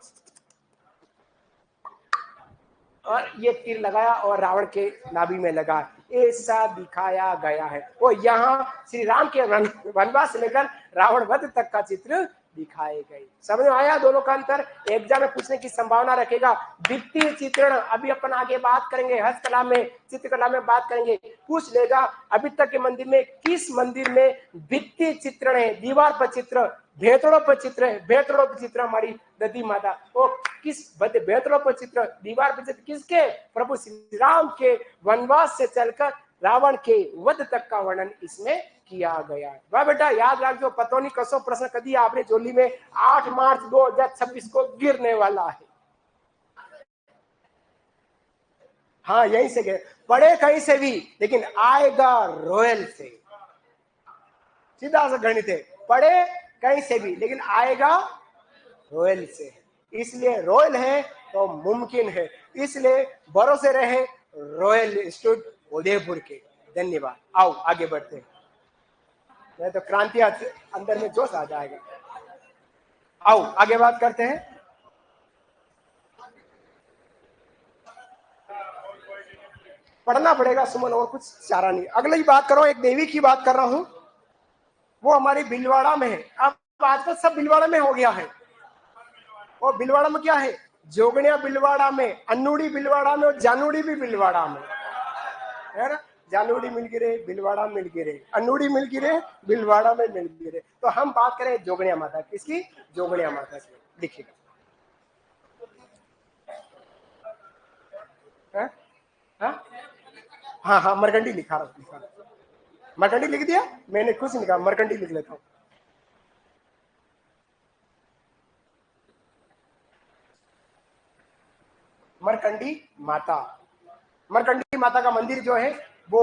और ये तीर लगाया और रावण के नाभि में लगा, ऐसा दिखाया गया है। वो यहाँ श्री राम के वनवास से लेकर रावण वध तक का चित्र दिखाए गए। समझ में आया दोनों का अंतर? एग्जाम में पूछने की संभावना रखेगा। भित्ति चित्रण अभी अपन आगे बात करेंगे, हस्तकला में, चित्रकला में बात करेंगे। पूछ लेगा अभी तक के मंदिर में किस मंदिर में भित्ति चित्रण है? दीवार पर चित्र, भेतड़ों पर चित्र है। भेतड़ों पर चित्र हमारी दधी माता। वो किस भेतड़ों पर चित्र, दीवार पर चित्र किसके? प्रभु श्री राम के वनवास से चलकर रावण के वध तक का वर्णन इसमें किया गया है। वाह बेटा, याद रखो, पतो नहीं कसो प्रश्न कभी आपने जोली में 8 मार्च 2026 को गिरने वाला है। हाँ, यहीं से गए, पढ़े कहीं से भी, लेकिन आएगा रॉयल से। सीधा सा गणित है, पढ़े कहीं से भी लेकिन आएगा रॉयल से। इसलिए रॉयल है तो मुमकिन है, इसलिए भरोसे रहे रॉयल इंस्टीट्यूट उदयपुर के। धन्यवाद। आओ आगे बढ़ते हैं, नहीं तो क्रांति अंदर में जोश आ जाएगा। आओ आगे बात करते हैं। पढ़ना पड़ेगा सुमन, और कुछ चारा नहीं। अगली बात करो, एक देवी की बात कर रहा हूं, वो हमारी भीलवाड़ा में है। अब आजकल सब भीलवाड़ा में हो गया है। और भीलवाड़ा में क्या है? जोगनिया भीलवाड़ा में, अन्नूड़ी भीलवाड़ा में और जानूड़ी भी भीलवाड़ा में है ना। जानूड़ी मिल गिरे, भीलवाड़ा मिल गिरे, अन्नूड़ी मिल गिरे, भीलवाड़ा में मिल गिरे। तो हम बात करें जोगनिया माता, किसकी? जोगनिया माता की। लिखिएगा, हाँ हाँ, मरकंडी लिखा रहा, मरकंडी लिख दिया मैंने, कुछ नहीं कहा, मरकंडी लिख लेता हूँ। मरकंडी माता, मरकंडी माता का मंदिर जो है वो,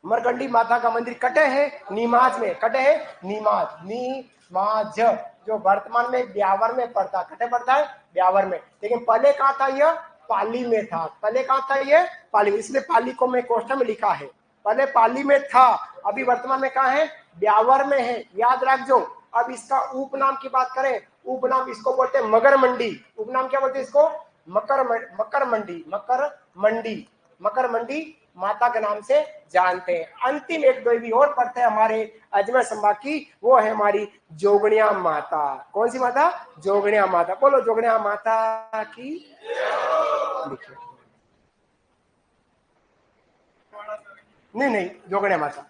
मरकंडी माता का मंदिर कटे है नीमाज में। कटे है नीमाज, नीमाज जो वर्तमान में ब्यावर में पड़ता, कटे पड़ता है ब्यावर में। लेकिन पहले कहाँ था? यह पाली में था। पहले कहाँ था? ये पाली में। इसलिए पाली को मैं कोष्ठक में लिखा है, पहले पाली में था, अभी वर्तमान में कहाँ है? ब्यावर में है। याद रख जो। अब इसका उपनाम की बात करें, उपनाम इसको बोलते हैं मगर मंडी। उपनाम क्या बोलते हैं इसको? मकर मंडी, मकर मंडी, मकर मंडी माता के नाम से जानते हैं। अंतिम एक देवी और पड़ते हैं हमारे अजमेर संभाग की, वो है हमारी जोगनिया माता। कौन सी माता? जोगनिया माता। बोलो जोगनिया माता की। लिखिए, नहीं, जोगनिया माता,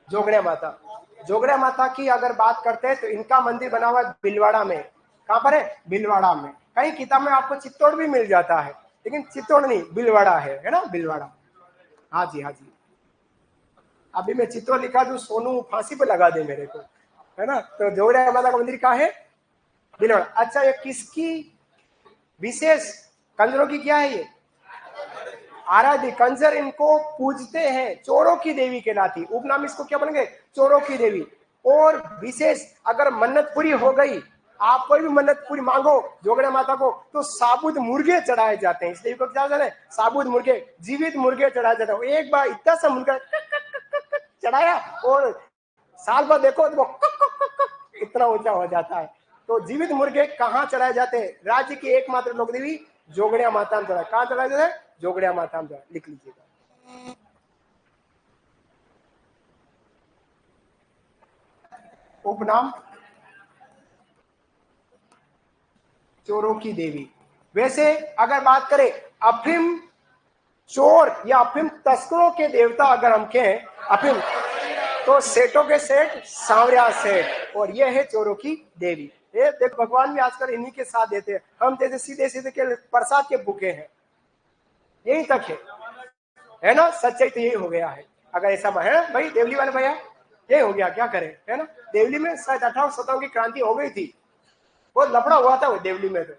जोगनिया माता। जोगनिया माता की अगर बात करते हैं तो इनका मंदिर बना हुआ है भीलवाड़ा में। कहां पर है? भीलवाड़ा में। कई किताब में आपको चित्तौड़ भी मिल जाता है, लेकिन चित्तौड़ नहीं, भीलवाड़ा है ना, भीलवाड़ा। हाँ जी, हाँ जी। अभी मैं चित्तौड़ लिखा तो सोनू फांसी पे लगा दे मेरे को, है ना। तो जोगड़िया माता का मंदिर कहाँ है? भीलवाड़ा। अच्छा, ये किसकी विशेष, कंजरों की क्या है ये? आराध्य। कंजर इनको पूजते हैं, चोरों की देवी कहलाती। उपनाम इसको क्या बोलेंगे? चोरों की देवी। और विशेष अगर मन्नत पूरी हो गई, आप कोई भी मन्नत पूरी मांगो जोगड़िया माता को, तो साबुत मुर्गे चढ़ाए जाते हैं। इसलिए क्या जाते हैं? साबुत मुर्गे, जीवित मुर्गे चढ़ाए जाते हैं। एक बार इतना सा मुर्गा चढ़ाया और साल भर देखो तो इतना ऊंचा हो जाता है। तो जीवित मुर्गे कहाँ चढ़ाए जाते हैं? राज्य की एकमात्र लोक देवी जोगड़िया माता में चढ़ाए। कहाँ चढ़ाए जाते हैं? जोगड़िया माता में चढ़ाए। लिख लीजिएगा। उपनाम चोरों की देवी। वैसे अगर बात करें अफीम चोर या अफीम तस्करों के देवता अगर हम कहें अफीम, तो सेठों के सेठ सांवरिया सेठ, और ये है चोरों की देवी। ये देख, भगवान भी आजकल इन्हीं के साथ देते हैं। हम जैसे सीधे सीधे के प्रसाद के भूखे हैं, यही तक है ना। सच्चाई तो यही हो गया है। अगर ऐसा है भाई, देवली वाले भैया, ये हो गया, क्या करें, है ना। देवली में शायद 1857 की क्रांति हो गई थी, बहुत लफड़ा हुआ था वो देवली में। तो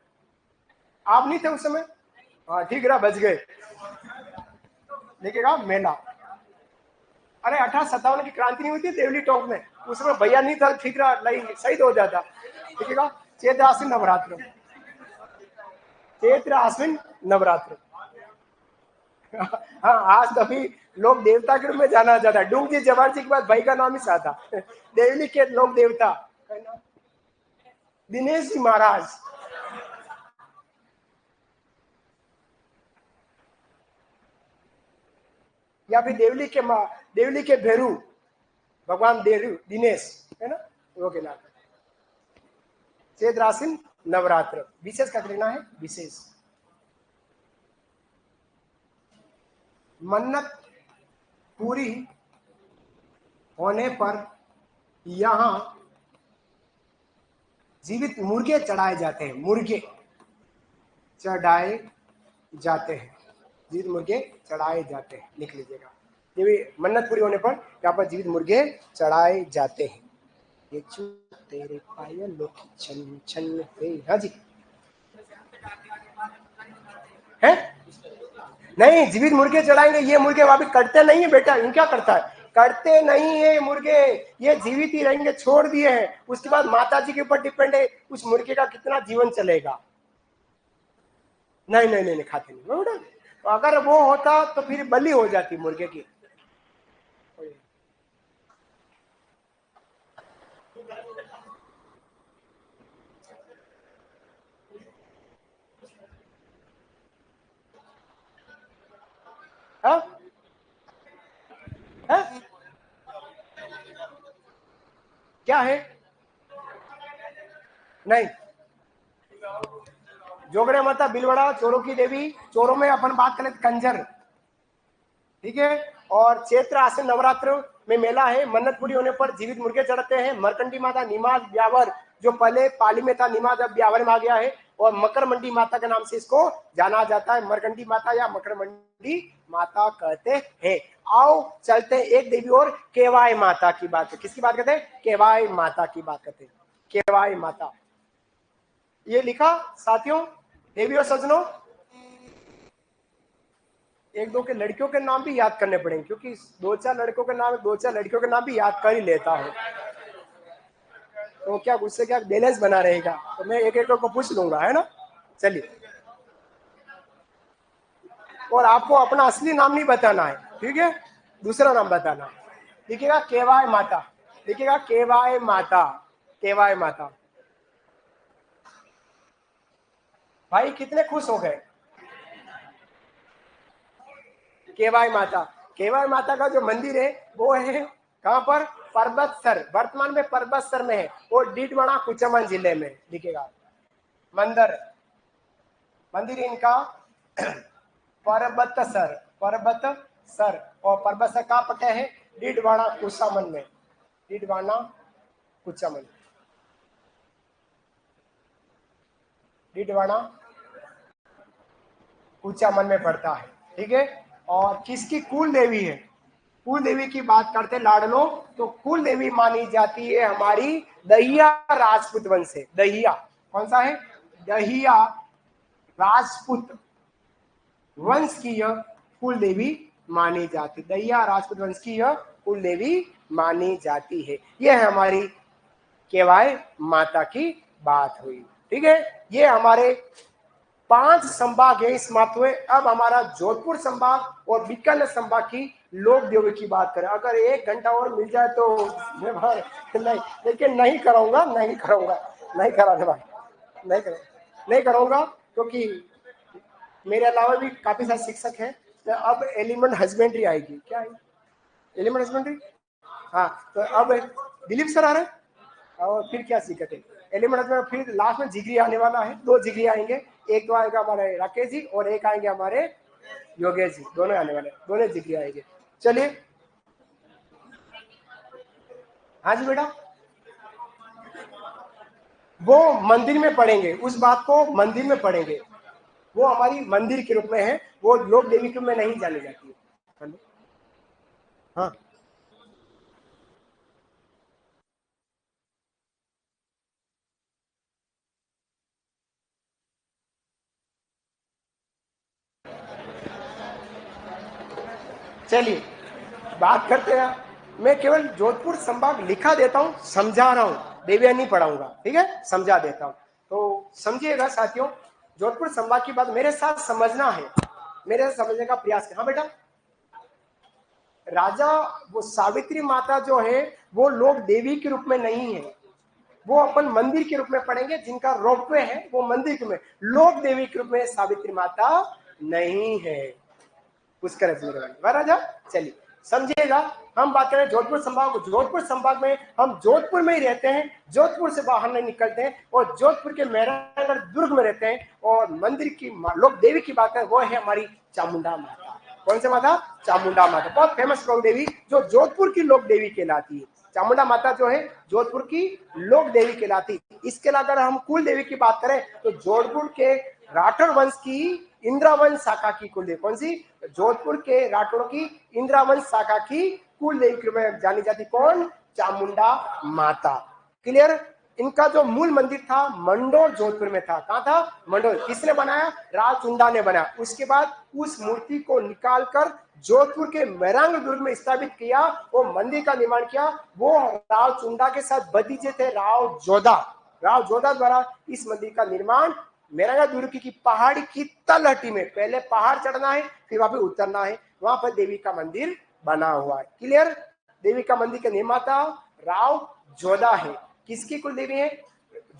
आप नहीं थे उस समय? हाँ ठीक रहा, बच गए। देखेगा मेला। अरे 1857 की क्रांति नहीं हुई थी देवली टोंक में, उस समय भैया नहीं था, ठीक रहा, नहीं शहीद हो जाता। देखेगा चैत्र आश्विन नवरात्र, चैत्र आश्विन नवरात्र। हाँ, आज कभी लोग देवता के रूप में जाना जाता है। डूंग जी जवाहर जी के बाद भाई का नाम ही साधा। देवली के लोक देवता दिनेश जी महाराज। या फिर देवली के भेरू भगवान देरू दिनेश, है ना, वो कहलाता है। चैत्र आश्विन नवरात्र विशेष का कहना है। विशेष मन्नत पूरी होने पर यहाँ जीवित मुर्गे चढ़ाए जाते हैं। मुर्गे चढ़ाए जाते हैं, जीवित मुर्गे चढ़ाए जाते हैं। लिख लीजिएगा, ये भी मन्नत पूरी होने पर यहाँ पर जीवित मुर्गे चढ़ाए जाते हैं। ये तेरे पायलों की छन छन पे। हाँ जी, है नहीं, जीवित मुर्गे चढ़ाएंगे। ये मुर्गे वापिस कटते नहीं है बेटा, यूं क्या करता है? कटते नहीं है मुर्गे, ये जीवित ही रहेंगे, छोड़ दिए हैं। उसके बाद माता जी के ऊपर डिपेंड है उस मुर्गे का कितना जीवन चलेगा। नहीं नहीं नहीं, नहीं खाते नहीं बेटा। तो अगर वो होता तो फिर बलि हो जाती मुर्गे की। हाँ हाँ, क्या है? नहीं, जोगड़े माता बिलवड़ा चोरों की देवी। चोरों में अपन बात करें कंजर, ठीक है। और चैत्र आश्विन नवरात्र में मेला है। मन्नत पूरी होने पर जीवित मुर्गे चढ़ते हैं। मरकंडी माता, निमाज ब्यावर, जो पहले पाली में था निमाज अब ब्यावर में आ गया है। और मकर मंडी माता के नाम से इसको जाना जाता है। मरकंडी माता या मकर मंडी माता कहते हैं। आओ चलते हैं एक देवी और केवाय माता की बात है। किसकी बात करते हैं? केवाय माता की बात करते हैं। केवाय माता, ये लिखा साथियों, देवी और सजनों। एक दो के लड़कियों के नाम भी याद करने पड़ेंगे, क्योंकि दो चार लड़कों के नाम, दो चार लड़कियों के नाम भी याद कर ही लेता हूँ। तो क्या उससे क्या बैलेंस बना रहेगा, तो मैं एक एक को पूछ लूंगा, है ना। चलिए, और आपको अपना असली नाम नहीं बताना है, ठीक है, दूसरा नाम बताना। लिखिएगा केवाय माता, लिखिएगा केवाय माता, केवाय माता। भाई कितने खुश हो गए? केवाय माता, केवाय माता का जो मंदिर है वो है कहाँ पर? पर्वतसर, वर्तमान में पर्वतसर में है, और डीडवाना कुचामन जिले में। लिखेगा मंदिर, मंदिर इनका पर्वतसर, पर्वतसर, और पर्वतसर कहाँ पटे है? डीडवाना कुचामन में, डीडवाना कुचामन, डीडवाना ऊंचा मन में पड़ता है। ठीक है, और किसकी कुल देवी है? कुल देवी की बात करते लाडलो, तो कुल देवी मानी जाती है हमारी दहिया राजपूत वंश से। दहिया कौन सा है? दहिया राजपूत वंश की यह कुल देवी मानी जाती, दहिया राजपूत वंश की यह कुल देवी मानी जाती है। यह है हमारी केवाय माता की बात हुई। ठीक है, ये हमारे 5 संभाग है इस मात हुए। अब हमारा जोधपुर संभाग और बीकानेर संभाग की लोक देवी की बात करें। अगर 1 घंटा और मिल जाए तो मैं नहीं, लेकिन नहीं कराऊंगा, नहीं करूंगा, नहीं कराने वाला, नहीं करूंगा, क्योंकि मेरे अलावा भी काफी सारे शिक्षक हैं। तो अब एलिमेंट हस्बेंड्री आएगी। क्या है एलिमेंट हस्बेंड्री? हाँ, तो अब दिलीप सर आ रहे हैं और फिर क्या सीखते हैं एलिमेंट में। फिर लास्ट में जिगरी आने वाला है, 2 जिगरी आएंगे। एक तो आएगा हमारे राकेश जी और एक आएंगे हमारे योगेश जी, दोनों आने वाले, दोनों जिगरी आएंगे। चलिए, हाँ जी बेटा, वो मंदिर में पढ़ेंगे, उस बात को मंदिर में पढ़ेंगे। वो हमारी मंदिर के रूप में है, वो लोक देवी के रूप में नहीं जानी जाती है। हाँ, चलिए बात करते हैं। मैं केवल जोधपुर संभाग लिखा देता हूँ, समझा रहा हूँ, देविया नहीं पढ़ाऊंगा। ठीक है, समझा देता हूँ, तो समझिएगा साथियों। जोधपुर संभाग की बात मेरे साथ समझना है, मेरे साथ समझने का प्रयास करें। हाँ बेटा, राजा वो सावित्री माता जो है वो लोक देवी के रूप में नहीं है, वो अपन मंदिर के रूप में पढ़ेंगे। जिनका रोपवे है वो मंदिर के रूप में, लोक देवी के रूप में सावित्री माता नहीं है। पुष्कर राजा, चलिए समझिएगा। हम बात करें जोधपुर संभाग। जोधपुर संभाग में हम जोधपुर में ही रहते हैं, जोधपुर से बाहर नहीं निकलते हैं, और जोधपुर के मेहरानगढ़ दुर्ग में रहते हैं। और मंदिर की लोक देवी की बात है, वो है हमारी चामुंडा माता। कौन से माता? चामुंडा माता, बहुत फेमस लोक देवी जो जोधपुर की लोक देवी कहलाती है। चामुंडा माता जो है जोधपुर की लोक देवी कहलाती। इसके अलावा अगर हम कुल देवी की बात करें तो जोधपुर के राठौर वंश की इंद्रावंश शाखा की कुल देवी। कौन सी? जोधपुर के राठौर की इंद्रावंश शाखा की कुल देवी में जानी जाती। कौन? चामुंडा माता। क्लियर? इनका जो मूल मंदिर था मंडोर जोधपुर में था। कहां था? मंडोर। किसने बनाया? रावचुंडा ने बनाया। उसके बाद उस मूर्ति को निकालकर जोधपुर के मेहरांग दुर्ग में स्थापित किया, वो मंदिर का निर्माण किया। वो रावचुंडा के साथ भतीजे थे राव जोधा। राव जोधा द्वारा इस मंदिर का निर्माण मेहरांगा दुर्ग की पहाड़ी की तलहटी में, पहले पहाड़ चढ़ना है फिर वहां पे उतरना है, वहां पर देवी का मंदिर बना हुआ है। क्लियर? देवी का मंदिर का निर्माता राव जोधा है। किसकी कुल देवी है?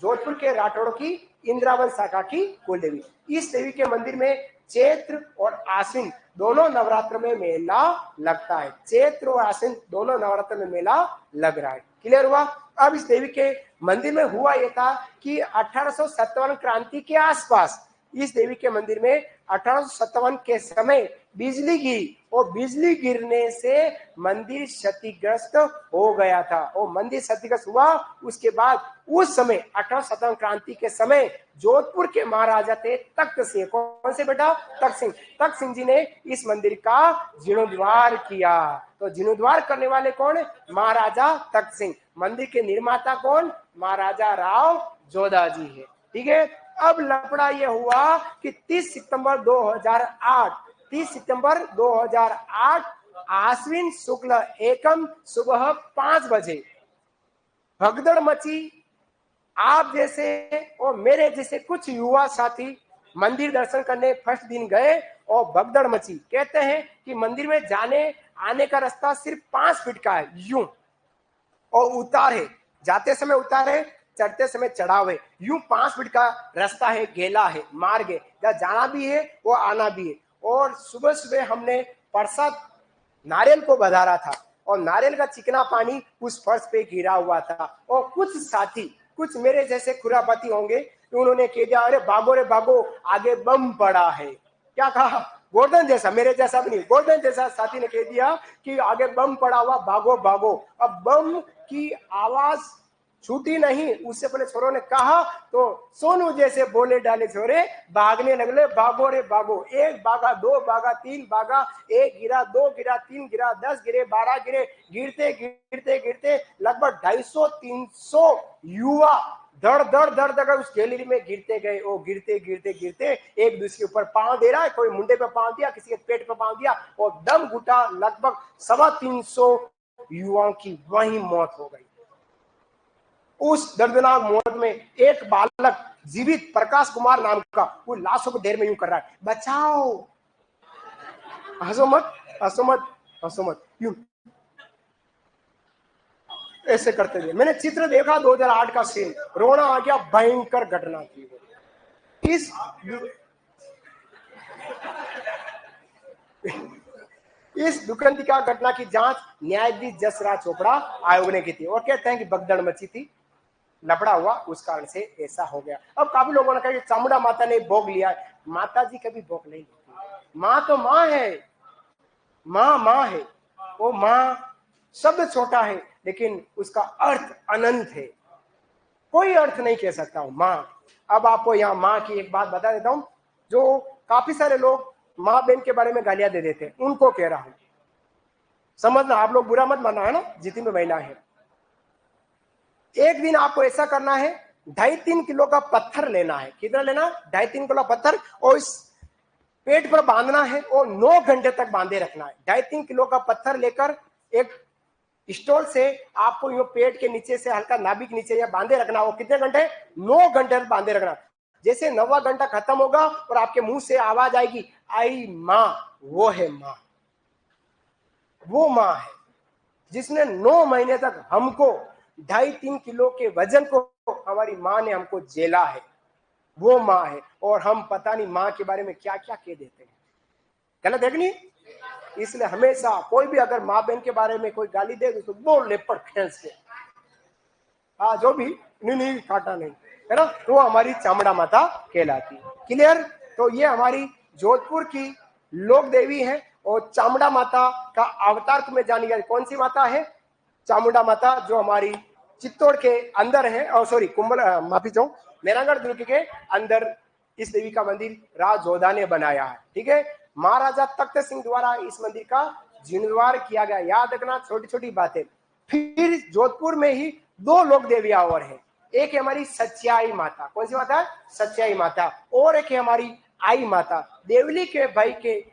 जोधपुर के राठौड़ की इंद्रावंश शाखा की कुल देवी। इस देवी के मंदिर में चैत्र और आश्विन दोनों नवरात्र में मेला लगता है। चैत्र और आश्विन दोनों नवरात्र में मेला लग रहा है। क्लियर हुआ? अब इस देवी के मंदिर में हुआ यह था कि 1857 क्रांति के आसपास इस देवी के मंदिर में 1857 के समय बिजली गिरी, और बिजली गिरने से मंदिर क्षतिग्रस्त हो गया था। और मंदिर क्षतिग्रस्त हुआ, उसके बाद उस समय 1857 क्रांति के समय जोधपुर के महाराजा थे तख्त सिंह। कौन से बेटा? तख्त सिंह। तख्त सिंह जी ने इस मंदिर का जीर्णोद्धार किया। तो जीर्णोद्धार करने वाले कौन? महाराजा तख्त सिंह। मंदिर के निर्माता कौन? महाराजा राव जोधा जी है। ठीक है, अब लफड़ा यह हुआ कि 30 सितंबर 2008, 30 सितंबर 2008 आश्विन शुक्ल एकम सुबह 5 बजे भगदड़ मची। आप जैसे और मेरे जैसे कुछ युवा साथी मंदिर दर्शन करने फर्स्ट दिन गए और भगदड़ मची। कहते हैं कि मंदिर में जाने आने का रास्ता सिर्फ 5 फीट का है, यूं, और उतार है, जाते समय उतार है, चढ़ते समय चढ़ाव है। यूं 5 फीट का रास्ता है, गेला है, मार्ग है, जहाँ जाना भी है वो आना भी है। और सुबह सुबह हमने प्रसाद नारियल को बधारा था, और नारियल का चिकना पानी उस फर्श पे गिरा हुआ था। और कुछ साथी, कुछ मेरे जैसे खुरापाती होंगे, तो उन्होंने कह दिया, अरे भागो रे भागो, आगे बम पड़ा है। क्या कहा? गोल्डन जैसा, मेरे जैसा भी नहीं, गोल्डन जैसा साथी ने कह दिया कि आगे बम पड़ा हुआ, भागो भागो। अब बम की आवाज छूटी नहीं। उससे पहले छोरों ने कहा तो सोनू जैसे बोले डाले छोरे, भागने लगले, भागो रे भागो। एक भागा, दो भागा, तीन भागा, एक गिरा, दो गिरा, तीन गिरा, 10 गिरे, 12 गिरे, गिरते गिरते गिरते लगभग 250-300 युवा धड़ धड़ धड़ धड़ उस गैलरी में गिरते गए। वो गिरते गिरते गिरते एक दूसरे के ऊपर पांव दे रहा है, कोई मुंडे पे पांव दिया, किसी के पेट पे पांव दिया, और दम घुटा। लगभग 350 युवाओं की वहीं मौत हो गई। उस दर्दनाक मौत में एक बालक जीवित, प्रकाश कुमार नाम का, वो लाशों को ढेर में यूं कर रहा है, बचाओ, हंसो मत, हंसो मत, हंसो मत, यूं ऐसे करते थे। मैंने चित्र देखा 2008 का सीन, रोना आ गया, भयंकर घटना थी। इस दुखंतिका घटना की जांच न्यायाधीश जसराज चोपड़ा आयोग ने की थी, और कहते हैं कि भगदड़ मची थी, लफड़ा हुआ, उस कारण से ऐसा हो गया। अब काफी लोगों ने कहा कि चामुंडा माता ने भोग लिया है। माता जी कभी भोग नहीं लेती। माँ तो माँ है, माँ माँ है। वो माँ शब्द छोटा है लेकिन उसका अर्थ अनंत है, कोई अर्थ नहीं कह सकता हूं माँ। अब आपको यहाँ माँ की एक बात बता देता हूं, जो काफी सारे लोग माँ बहन के बारे में गालियां दे देते हैं, उनको कह रहा हूं, समझना, आप लोग बुरा मत मानना, है ना, जितनी भी महिला है। एक दिन आपको ऐसा करना है, 2.5-3 किलो का पत्थर लेना है। कितना लेना? 2.5-3 किलो पत्थर, और इस पेट पर बांधना है और 9 घंटे तक बांधे रखना है। 2.5-3 किलो का पत्थर लेकर एक स्टोल से आपको यो पेट के नीचे से हल्का नाभि के नीचे या बांधे रखना हो। कितने घंटे? 9 घंटे बांधे रखना। जैसे 9वां घंटा खत्म होगा और आपके मुंह से आवाज आएगी, आई माँ, वो है माँ, वो माँ है जिसने 9 महीने तक हमको 2.5-3 किलो के वजन को, हमारी माँ ने हमको झेला है, वो माँ है। और हम पता नहीं माँ के बारे में क्या क्या कह देते हैं, गलत है कि नहीं? इसलिए हमेशा कोई भी अगर माँ बहन के बारे में कोई गाली दे तो बोल लेपड़ खेस के, हाँ जो भी, नहीं काटा नहीं, है ना, तो हमारी चामुंडा माता कहलाती। क्लियर? तो ये हमारी जोधपुर की लोक देवी है, और चामुंडा माता का अवतार तुम्हें जानी गई कौन सी माता है? चामुंडा माता, जो हमारी चित्तौड़ के अंदर है, और सॉरी कुंभल, माफी चाहूं, मेहरांगढ़ दुर्ग के अंदर इस देवी का मंदिर राज जोधा ने बनाया है। ठीक है, महाराजा तख्त सिंह द्वारा इस मंदिर का जीर्णोद्धार किया गया। याद रखना, छोटी छोटी बातें। फिर जोधपुर में ही 2 लोक देवियां और है, एक है हमारी सच्चाई माता। कौन सी माता? सच्चाई माता। और एक है हमारी आई माता। देवली के भाई के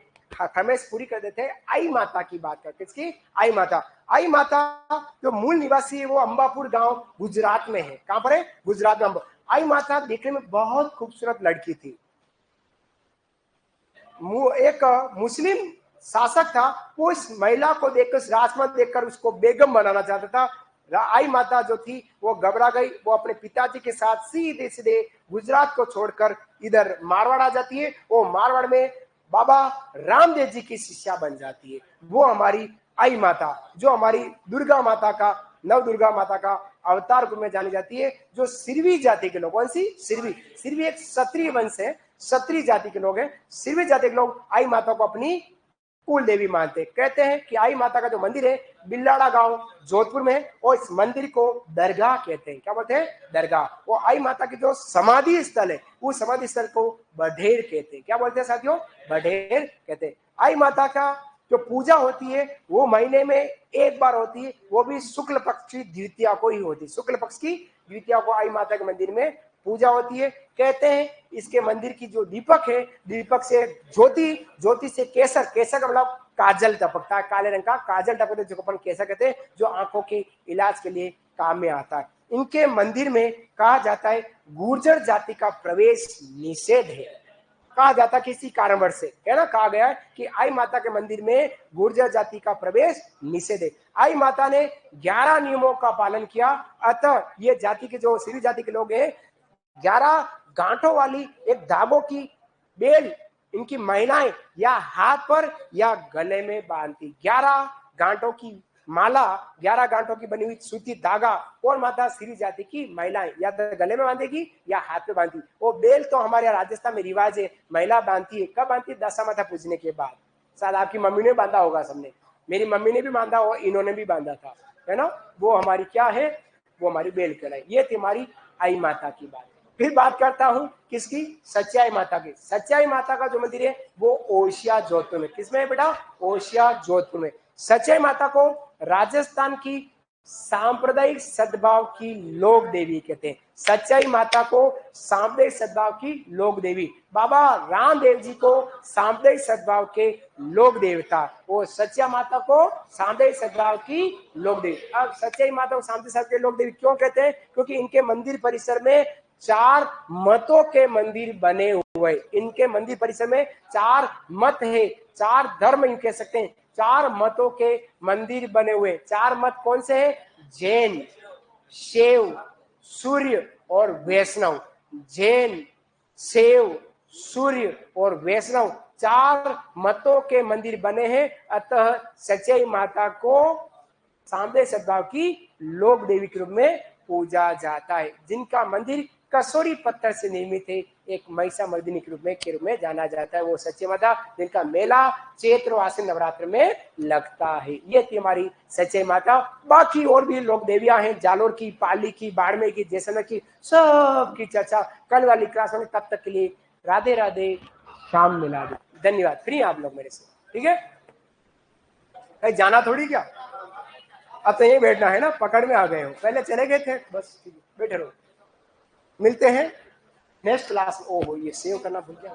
हमेश पूरी कर देते हैं। आई माता की बात करते, किसकी? आई माता। आई माता जो मूल निवासी है वो अंबापुर गांव गुजरात में है। कहां पर है? गुजरात में। आई माता देखने में बहुत खूबसूरत लड़की थी। एक मुस्लिम शासक था, वो इस महिला को देखकर, इस राजकुमार देखकर उसको बेगम बनाना चाहता था। आई माता जो थी वो घबरा गई, वो अपने पिताजी के साथ सीधे सीधे गुजरात को छोड़कर इधर मारवाड़ आ जाती है। वो मारवाड़ में बाबा रामदेव जी की शिष्या बन जाती है। वो हमारी आई माता, जो हमारी दुर्गा माता का, नव दुर्गा माता का अवतार रूप में जानी जाती है, जो सिरवी जाति के लोग, कौन सी? सिरवी। सिरवी एक क्षत्रिय वंश है, क्षत्रिय जाति के लोग हैं। सिरवी जाति के लोग आई माता को अपनी कुल देवी मानते। कहते हैं कि आई माता का जो मंदिर है बिल्लाड़ा गांव जोधपुर में है, और इस मंदिर को दरगाह कहते हैं। क्या बोलते हैं? दरगाह। वो आई माता की जो समाधि स्थल है, उस समाधि स्थल को बढेर कहते हैं। क्या बोलते हैं साथियों? बढेर कहते हैं। आई माता का जो पूजा होती है वो महीने में एक बार होती है, वो भी शुक्ल पक्ष की द्वितीया को ही होती है। शुक्ल पक्ष की द्वितीया को आई माता के मंदिर में पूजा होती है। कहते हैं इसके मंदिर की जो दीपक है, दीपक से ज्योति, ज्योति से केसर, केसर का मतलब काजल टपकता है, काले रंग का काजल टपकता, जो अपन केसर कहते हैं, जो आंखों के इलाज के लिए काम में आता है। इनके मंदिर में कहा जाता है गुर्जर जाति का प्रवेश निषेध है। कहा जाता किसी कारणवश से, है ना, कहा गया है कि आई माता के मंदिर में गुर्जर जाति का प्रवेश निषेध है। आई माता ने 11 नियमों का पालन किया, अतः ये जाति के जो सिरी जाति के लोग हैं, 11 गांठों वाली एक धागों की बेल इनकी महिलाएं या हाथ पर या गले में बांधती। 11 गांठों की माला, 11 गांठों की बनी हुई सूती धागा, और माता श्री जाति की महिलाएं या तो गले में बांधेगी या हाथ पे बांधती। वो बेल तो हमारे यहाँ राजस्थान में रिवाज है, महिला बांधती है। कब बांधती है? दशा माता पूजने के बाद। शायद आपकी मम्मी ने बांधा होगा, सबने, मेरी मम्मी ने भी बांधा हो, इन्होंने भी बांधा था, है ना। वो हमारी क्या है? वो हमारी बेल कहलाई। ये थी हमारी आई माता की बात। फिर बात करता हूँ किसकी, सच्चाई माता की। सच्चाई माता का जो मंदिर है वो ओशिया जोधपुर में, किसमें है बेटा, ओशिया जोधपुर में। सच्चाई माता को राजस्थान की सांप्रदायिक सद्भाव की लोक देवी कहते हैं। सच्चाई माता को सांप्रदायिक सद्भाव की लोक देवी, बाबा रामदेव जी को सांप्रदायिक सद्भाव के लोक देवता, वो सच्चा माता को सांप्रदायिक सद्भाव की लोक देवी। अब सच्चाई माता को सांप्रदायिक सद्भाव के लोक देवी क्यों कहते हैं, क्योंकि इनके मंदिर परिसर में 4 मतों के मंदिर बने हुए। इनके मंदिर परिसर में 4 मत है, 4 धर्म इन कह सकते हैं, 4 मतों के मंदिर बने हुए। 4 मत कौन से हैं, जैन, शैव, सूर्य और वैष्णव। जैन, शैव, सूर्य और वैष्णव 4 मतों के मंदिर बने हैं। अतः सच्चाई माता को सांप्रदायिक सद्भाव की लोक देवी के रूप में पूजा जाता है, जिनका मंदिर कसोरी पत्थर से निर्मित है, एक महिषामर्दिनी के रूप में जाना जाता है। वो सच्ची माता, जिनका मेला चैत्र आश्विन नवरात्र में लगता है। ये थी हमारी सच्ची माता। बाकी और भी लोक देवियां हैं, जालोर की, पाली की, बाड़मेर की, जैसलमेर की, सब की चर्चा कल वाली क्लास में। तब तक के लिए राधे राधे, शाम मिला दे। धन्यवाद। फ्री आप लोग मेरे से, ठीक है, कहीं जाना थोड़ी क्या, अब तो यही बैठना है ना, पकड़ में आ गए हो, पहले चले गए थे बस, बैठे रहो। मिलते हैं नेक्स्ट क्लास। ओहो, ये सेव करना भूल गया।